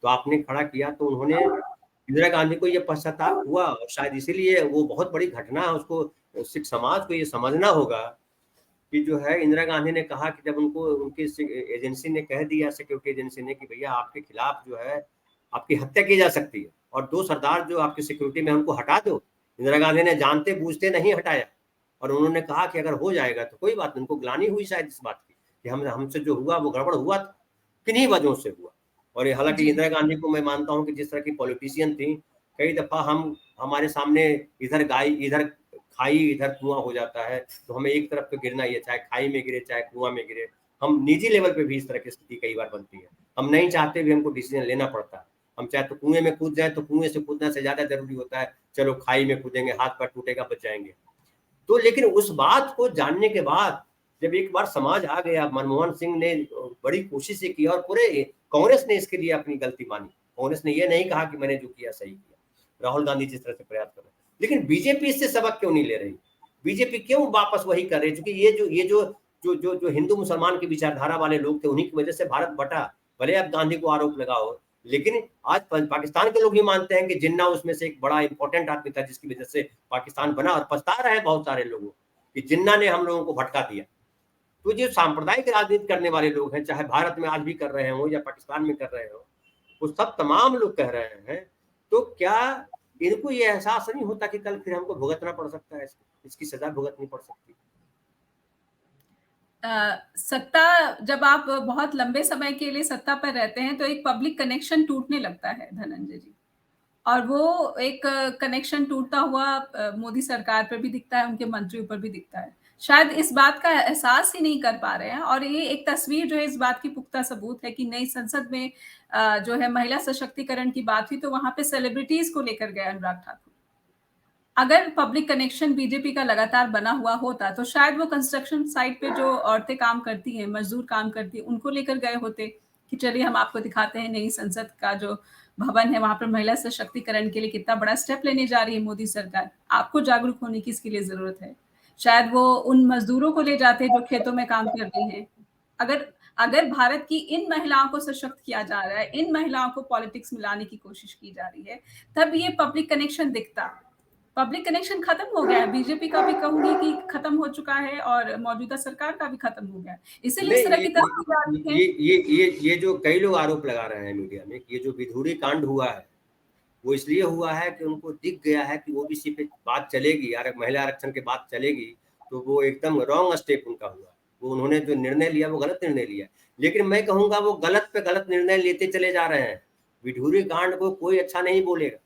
तो आपने खड़ा किया तो उन्होंने इंदिरा गांधी को ये पश्चाताप हुआ और शायद इसीलिए वो बहुत बड़ी घटना है, उसको सिख समाज को ये समझना होगा कि जो है इंदिरा गांधी ने कहा कि जब उनको उनकी एजेंसी ने कह दिया, सिक्योरिटी एजेंसी ने, कि भैया आपके खिलाफ जो है आपकी हत्या की जा सकती है और 2 सरदार जो आपकी सिक्योरिटी में उनको हटा दो। इंदिरा गांधी ने जानते बूझते नहीं हटाया और उन्होंने कहा कि अगर हो जाएगा तो कोई बात नहीं। उनको ग्लानि हुई शायद इस बात की कि हमसे जो हुआ वो गड़बड़ हुआ था, किन्हीं वजहों से हुआ। और ये हालांकि इंदिरा गांधी को मैं मानता हूं कि जिस तरह की पॉलिटिशियन थी, कई दफा हमारे सामने इधर गाय इधर खाई इधर कुआं हो जाता है, तो हमें एक तरफ तो गिरना ही है, चाहे खाई में गिरे चाहे कुआं में गिरे। हम निजी लेवल पे भी इस तरह की स्थिति कई बार बनती है, हम नहीं चाहते भी हमको डिसीजन लेना पड़ता है। हम चाहे तो कुएं में कूद जाए, तो कुएं से कूदना से ज्यादा जरूरी होता है चलो खाई में कूदेंगे, हाथ पैर टूटेगा बच जाएंगे। तो लेकिन उस बात को जानने के बाद जब एक बार समाज आ गया, मनमोहन सिंह ने बड़ी कोशिश की और पूरे कांग्रेस ने इसके लिए अपनी गलती मानी। कांग्रेस ने यह नहीं कहा कि मैंने जो किया सही किया, राहुल गांधी जिस तरह से प्रयास कर रहे हैं, लेकिन बीजेपी इससे सबक क्यों नहीं ले रही? बीजेपी क्यों वापस वही कर रही है? क्योंकि ये जो हिंदू मुसलमान की विचारधारा वाले लोग थे, उन्हीं की वजह से भारत बटा। भले आप गांधी को आरोप लगाओ, लेकिन आज पाकिस्तान के लोग भी मानते हैं कि जिन्ना उसमें से एक बड़ा इंपॉर्टेंट आदमी था जिसकी वजह से पाकिस्तान बना, और पछता रहे हैं बहुत सारे लोगों कि जिन्ना ने हम लोगों को भटका दिया। तो जो सांप्रदायिक राजनीति करने वाले लोग हैं, चाहे भारत में आज भी कर रहे हो या पाकिस्तान में कर रहे हो, वो सब तमाम लोग कह रहे हैं, तो क्या इनको ये एहसास नहीं होता कि कल फिर हमको भुगतना पड़ सकता है, इसकी सजा भुगतनी पड़ सकती है? सत्ता, जब आप बहुत लंबे समय के लिए सत्ता पर रहते हैं तो एक पब्लिक कनेक्शन टूटने लगता है धनंजय जी, और वो एक कनेक्शन टूटता हुआ मोदी सरकार पर भी दिखता है, उनके मंत्रियों पर भी दिखता है। शायद इस बात का एहसास ही नहीं कर पा रहे हैं, और ये एक तस्वीर जो है इस बात की पुख्ता सबूत है कि नई संसद में जो है महिला सशक्तिकरण की बात हुई तो वहां पे सेलिब्रिटीज को लेकर गए अनुराग ठाकुर। अगर पब्लिक कनेक्शन बीजेपी का लगातार बना हुआ होता तो शायद वो कंस्ट्रक्शन साइट पे जो औरतें काम करती हैं, मजदूर काम करती हैं, उनको लेकर गए होते कि चलिए हम आपको दिखाते हैं नई संसद का जो भवन है वहां पर महिला सशक्तिकरण के लिए कितना बड़ा स्टेप लेने जा रही है मोदी सरकार, आपको जागरूक होने की इसके लिए जरूरत है। शायद वो उन मजदूरों को ले जाते हैं जो खेतों में काम कर रही हैं। अगर अगर भारत की इन महिलाओं को सशक्त किया जा रहा है, इन महिलाओं को पॉलिटिक्स में लाने की कोशिश की जा रही है, तब ये पब्लिक कनेक्शन दिखता। पब्लिक कनेक्शन खत्म हो गया है, बीजेपी का भी कहूंगी कि खत्म हो चुका है और मौजूदा सरकार का भी खत्म हो गया है, इसीलिए इस नहीं, तरह की तस्वीर है। ये जो कई लोग आरोप लगा रहे हैं मीडिया में, ये जो विधुरी कांड हुआ है वो इसलिए हुआ है कि उनको दिख गया है कि ओबीसी पे बात चलेगी, महिला आरक्षण के बात चलेगी, तो वो एकदम रॉन्ग स्टेप उनका हुआ। वो उन्होंने जो निर्णय लिया वो गलत निर्णय लिया। लेकिन मैं कहूंगा वो गलत पे गलत निर्णय लेते चले जा रहे हैं। विधुरी कांड को कोई अच्छा नहीं बोलेगा,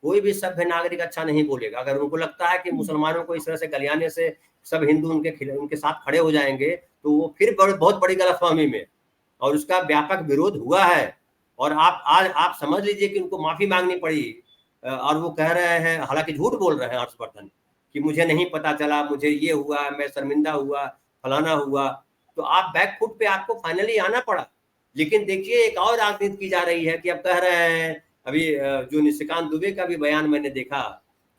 कोई भी सभ्य नागरिक अच्छा नहीं बोलेगा। अगर उनको लगता है कि मुसलमानों को इस तरह से गलियाने से सब हिंदू उनके साथ खड़े हो जाएंगे, तो वो फिर बहुत बड़ी गलतफहमी में, और उसका व्यापक विरोध हुआ है। और आप समझ लीजिए कि उनको माफी मांगनी पड़ी, और वो कह रहे हैं, हालांकि झूठ बोल रहे हैं हर्षवर्धन, कि मुझे नहीं पता चला, मुझे ये हुआ, मैं शर्मिंदा हुआ, फलाना हुआ। तो आप बैकफुट पे आपको फाइनली आना पड़ा। लेकिन देखिए एक और राजनीति की जा रही है कि अब कह रहे हैं, अभी जो निशिकांत दुबे का भी बयान मैंने देखा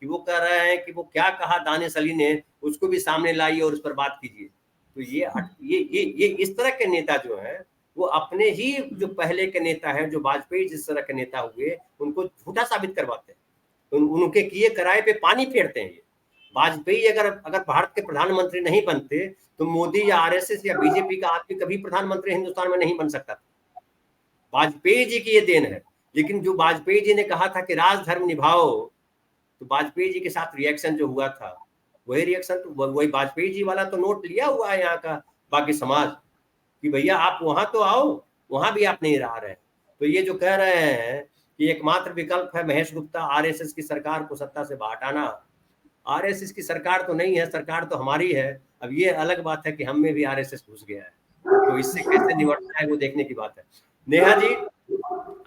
कि वो कह रहे हैं कि वो क्या कहा दानिश अली ने, उसको भी सामने लाइए और उस पर बात कीजिए। तो ये इस तरह के नेता जो है वो अपने ही जो पहले के नेता हैं, जो वाजपेयी जिस तरह के नेता हुए, उनको झूठा साबित करवाते हैं, उनके किए कराए पे पानी फेरते हैं। ये वाजपेयी अगर भारत के प्रधानमंत्री नहीं बनते तो मोदी या आरएसएस या बीजेपी का आदमी कभी प्रधानमंत्री हिंदुस्तान में नहीं बन सकता था। वाजपेयी जी की ये देन है। लेकिन जो वाजपेयी जी ने कहा था कि राजधर्म निभाओ, तो वाजपेयी जी के साथ रिएक्शन जो हुआ था, वही रिएक्शन तो वही वाजपेयी जी वाला तो नोट लिया हुआ है यहाँ का बाकी समाज, कि भैया आप वहां तो आओ, वहां भी आप नहीं रह रहे। तो ये जो कह रहे हैं कि एकमात्र विकल्प है महेश गुप्ता, आरएसएस की सरकार को सत्ता से हटाना। आरएसएस की सरकार तो नहीं है, सरकार तो हमारी है। अब ये अलग बात है कि हम में भी आरएसएस घुस गया है, तो इससे कैसे निपटना है वो देखने की बात है। नेहा जी,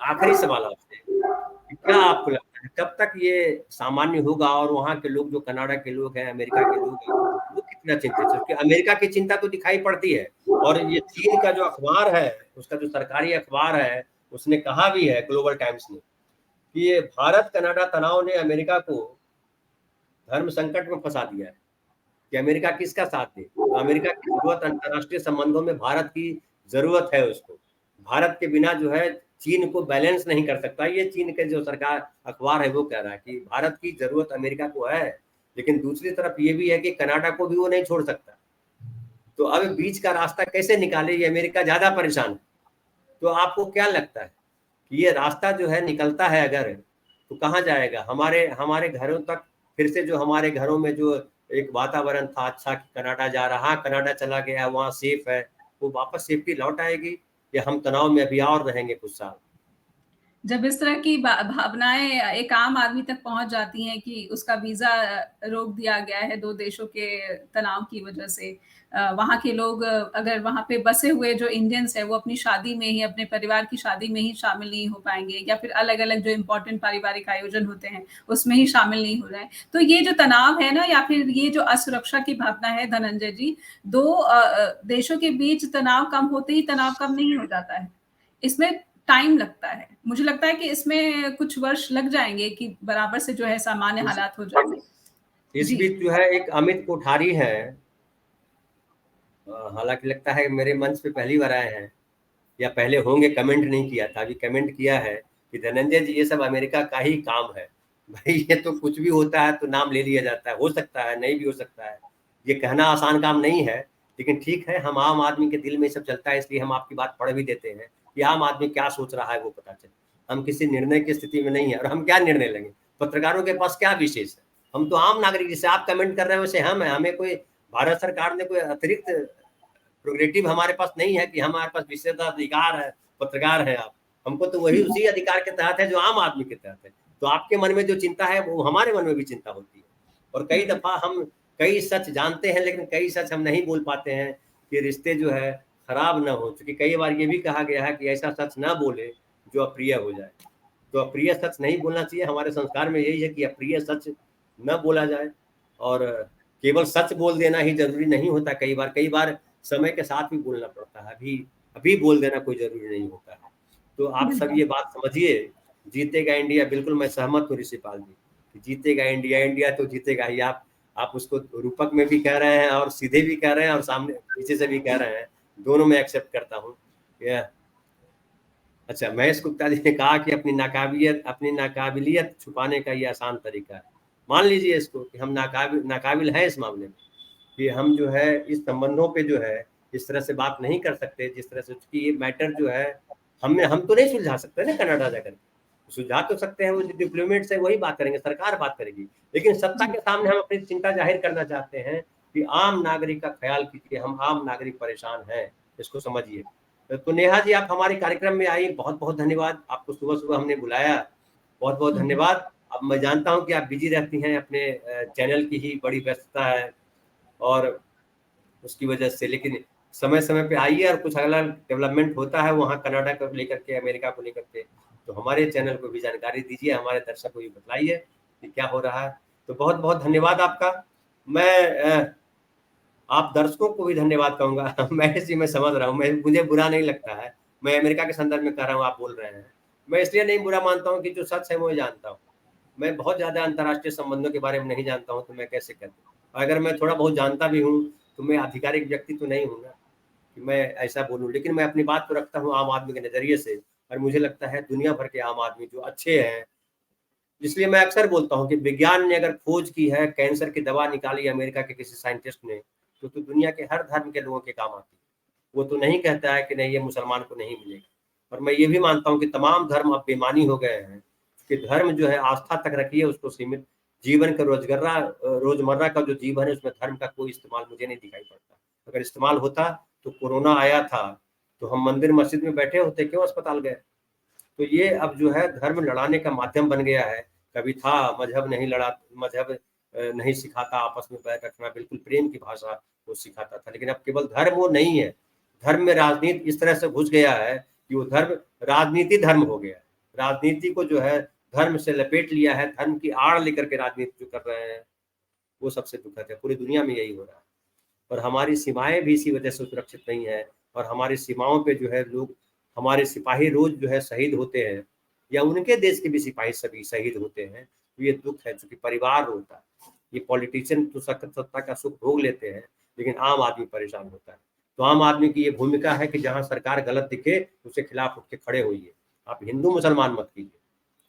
आखिरी सवाल आपसे, क्या आपको लगता है कब तक ये सामान्य होगा, और वहाँ के लोग जो कनाडा के लोग हैं, अमेरिका के लोग हैं, वो कितना चिंतित है? क्योंकि अमेरिका की चिंता तो दिखाई पड़ती है, और ये चीन का जो अखबार है, उसका जो सरकारी अखबार है, उसने कहा भी है, ग्लोबल टाइम्स ने, कि ये भारत कनाडा तनाव ने अमेरिका को धर्म संकट में फंसा दिया है, कि अमेरिका किसका साथ दे। तो अमेरिका की जरूरत अंतर्राष्ट्रीय संबंधों में भारत की जरूरत है उसको। भारत के बिना जो है चीन को बैलेंस नहीं कर सकता। ये चीन के जो सरकार अखबार है वो कह रहा है कि भारत की जरूरत अमेरिका को है, लेकिन दूसरी तरफ ये भी है कि कनाडा को भी वो नहीं छोड़ सकता। तो अब बीच का रास्ता कैसे निकाले, ये अमेरिका ज्यादा परेशान है। तो आपको क्या लगता है कि ये रास्ता जो है निकलता है अगर, तो कहाँ जाएगा? हमारे हमारे घरों तक फिर से, जो हमारे घरों में जो एक वातावरण था अच्छा कि कनाडा जा रहा, हाँ कनाडा चला गया, वहाँ सेफ है, वो वापस सेफ्टी लौट आएगी या हम तनाव में अभी और रहेंगे कुछ साल? जब इस तरह की भावनाएं एक आम आदमी तक पहुंच जाती हैं कि उसका वीजा रोक दिया गया है दो देशों के तनाव की वजह से, वहां के लोग अगर वहां पे बसे हुए जो इंडियंस है वो अपनी शादी में ही, अपने परिवार की शादी में ही शामिल नहीं हो पाएंगे, या फिर अलग अलग जो इम्पोर्टेंट पारिवारिक आयोजन होते हैं उसमें ही शामिल नहीं हो रहे हैं, तो ये जो तनाव है ना, या फिर ये जो असुरक्षा की भावना है धनंजय जी, दो देशों के बीच तनाव कम होते ही तनाव कम नहीं हो जाता है। इसमें टाइम लगता है। मुझे लगता है कि इसमें कुछ वर्ष लग जाएंगे कि बराबर से जो है सामान्य इस हालात हो जाएंगे। इस जी। बीच जो है एक अमित कोठारी है, हालांकि लगता है मेरे मंच पे पहली बार आए हैं या पहले होंगे, कमेंट नहीं किया था, अभी कमेंट किया है कि धनंजय जी ये सब अमेरिका का ही काम है। भाई ये तो कुछ भी होता है तो नाम ले लिया जाता है, हो सकता है नहीं भी हो सकता है, ये कहना आसान काम नहीं है। लेकिन ठीक है, हम आम आदमी के दिल में ये सब चलता है, इसलिए हम आपकी बात पढ़ भी देते हैं कि आम आदमी क्या सोच रहा है वो पता चले। हम किसी निर्णय की स्थिति में नहीं है, और हम क्या निर्णय लेंगे, पत्रकारों के पास क्या विशेष है? हम तो आम नागरिक, जैसे आप कमेंट कर रहे हैं वैसे हम है, हमें कोई भारत सरकार ने कोई अतिरिक्त प्रोग्रेटिव हमारे पास नहीं है कि हमारे पास विशेषाधिकार है, पत्रकार है आप। हमको तो वही उसी अधिकार के तहत है जो आम आदमी के तहत है। तो आपके मन में जो चिंता है वो हमारे मन में भी चिंता होती है, और कई दफा हम कई सच जानते हैं लेकिन कई सच हम नहीं बोल पाते हैं कि रिश्ते जो है खराब ना हो, क्योंकि कई बार ये भी कहा गया है कि ऐसा सच ना बोले जो अप्रिय हो जाए। तो अप्रिय सच नहीं बोलना चाहिए, हमारे संस्कार में यही है कि अप्रिय सच न बोला जाए, और केवल सच बोल देना ही जरूरी नहीं होता। कई बार समय के साथ भी बोलना पड़ता है, अभी अभी बोल देना कोई जरूरी नहीं होता है। तो आप सब बिल्कुल। ये बात समझिए, जीतेगा इंडिया, बिल्कुल मैं सहमत हूँ ऋषिपाल जी कि जीतेगा इंडिया, इंडिया तो जीतेगा ही। आप उसको रूपक में भी कह रहे हैं और सीधे भी कह रहे हैं और सामने पीछे से भी कह रहे हैं, दोनों में एक्सेप्ट करता हूँ। अच्छा, महेश गुप्ता जी ने कहा कि अपनी नाकाबिलियत छुपाने का ये आसान तरीका है। मान लीजिए इसको कि हम नाकाबिल हैं इस मामले में, कि हम जो है इस संबंधों पे जो है इस तरह से बात नहीं कर सकते जिस तरह से, कि ये मैटर जो है हम तो नहीं सुलझा सकते ना कनाडा जाकर। सुलझा तो सकते हैं वो जो डिप्लोमेट से, वही बात करेंगे, सरकार बात करेगी, लेकिन सत्ता जी। के सामने हम अपनी चिंता जाहिर करना चाहते हैं कि आम नागरिक का ख्याल कीजिए, हम आम नागरिक परेशान हैं, इसको समझिए। तो नेहा जी आप हमारे कार्यक्रम में आई, बहुत बहुत धन्यवाद आपको, सुबह सुबह हमने बुलाया, बहुत बहुत धन्यवाद। अब मैं जानता हूँ कि आप बिजी रहती हैं, अपने चैनल की ही बड़ी व्यस्तता है और उसकी वजह से, लेकिन समय समय पे आइए, और कुछ अगला डेवलपमेंट होता है वहाँ कनाडा को लेकर के, अमेरिका को लेकर के, तो हमारे चैनल को भी जानकारी दीजिए, हमारे दर्शक को भी बताइए कि क्या हो रहा है। तो बहुत बहुत धन्यवाद आपका। मैं आप दर्शकों को भी धन्यवाद कहूंगा। मैं समझ रहा हूँ, मुझे बुरा नहीं लगता है, मैं अमेरिका के संदर्भ में कह रहा हूँ, आप बोल रहे हैं, मैं इसलिए नहीं बुरा मानता हूँ कि जो सच है वो जानता हूँ। मैं बहुत ज्यादा अंतर्राष्ट्रीय संबंधों के बारे में नहीं जानता हूँ, तो मैं कैसे कहता हूँ, अगर मैं थोड़ा बहुत जानता भी हूँ तो मैं आधिकारिक व्यक्ति तो नहीं हूँ ना कि मैं ऐसा बोलूँ, लेकिन मैं अपनी बात तो रखता हूँ आम आदमी के नजरिए से। और मुझे लगता है दुनिया भर के आम आदमी जो अच्छे हैं, इसलिए मैं अक्सर बोलता हूँ कि विज्ञान ने अगर खोज की है, कैंसर की दवा निकाली अमेरिका के किसी साइंटिस्ट ने, तो दुनिया के हर धर्म के लोगों के काम आती है। वो तो नहीं कहता है कि नहीं ये मुसलमान को नहीं मिलेगी। और मैं ये भी मानता हूँ कि तमाम धर्म अब बेईमानी हो गए हैं, कि धर्म जो है आस्था तक रखिए, उसको सीमित, जीवन का रोजमर्रा का जो जीवन है उसमें धर्म का कोई इस्तेमाल मुझे नहीं दिखाई पड़ता। अगर इस्तेमाल होता तो कोरोना आया था तो हम मंदिर मस्जिद में बैठे होते, क्यों अस्पताल गए? तो ये अब जो है धर्म लड़ाने का माध्यम बन गया है। कभी था मजहब नहीं लड़ा, मजहब नहीं सिखाता आपस में बैर रखना, बिल्कुल प्रेम की भाषा वो सिखाता था, लेकिन अब केवल धर्म वो नहीं है, धर्म में राजनीति इस तरह से घुस गया है कि वो धर्म राजनीति धर्म हो गया है। राजनीति को जो है धर्म से लपेट लिया है, धर्म की आड़ लेकर के राजनीति जो कर रहे हैं वो सबसे दुखद है। पूरी दुनिया में यही हो रहा है, और हमारी सीमाएं भी इसी वजह से सुरक्षित नहीं है, और हमारी सीमाओं पे जो है लोग, हमारे सिपाही रोज जो है शहीद होते हैं, या उनके देश के भी सिपाही सभी शहीद होते हैं, तो ये दुख है, क्योंकि परिवार रोता है। ये पॉलिटिशियन तो सत्ता का सुख भोग लेते हैं, लेकिन आम आदमी परेशान होता है। तो आम आदमी की ये भूमिका है कि जहां सरकार गलत दिखे उसके खिलाफ उठ के खड़े होइए, आप हिंदू मुसलमान मत कीजिए,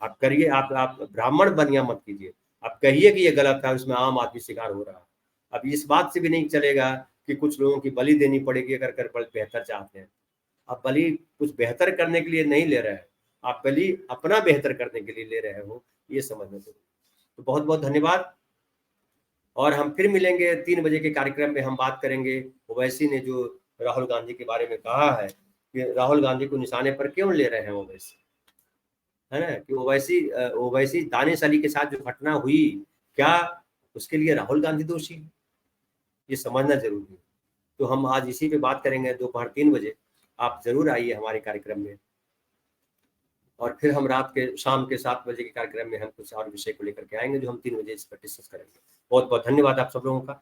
आप करिए, आप ब्राह्मण बनिया मत कीजिए, आप कहिए कि ये गलत है, उसमें आम आदमी शिकार हो रहा है। अब इस बात से भी नहीं चलेगा कि कुछ लोगों की बलि देनी पड़ेगी अगर कर बेहतर चाहते हैं। आप बलि कुछ बेहतर करने के लिए नहीं ले रहे हैं, आप बलि अपना बेहतर करने के लिए ले रहे हो, ये समझना जरूरी। तो बहुत बहुत धन्यवाद, और हम फिर मिलेंगे 3 बजे के कार्यक्रम में। हम बात करेंगे ओवैसी ने जो राहुल गांधी के बारे में कहा है कि राहुल गांधी को निशाने पर क्यों ले रहे हैं ओवैसी, है ना, कि ओवैसी दानिश अली के साथ जो घटना हुई, क्या उसके लिए राहुल गांधी दोषी है? ये समझना जरूरी है। तो हम आज इसी पे बात करेंगे दोपहर 3 बजे। आप जरूर आइए हमारे कार्यक्रम में, और फिर हम शाम के 7 बजे के कार्यक्रम में हम कुछ और विषय को लेकर के आएंगे जो हम 3 बजे इस पर डिस्कस करेंगे। बहुत बहुत धन्यवाद आप सब लोगों का।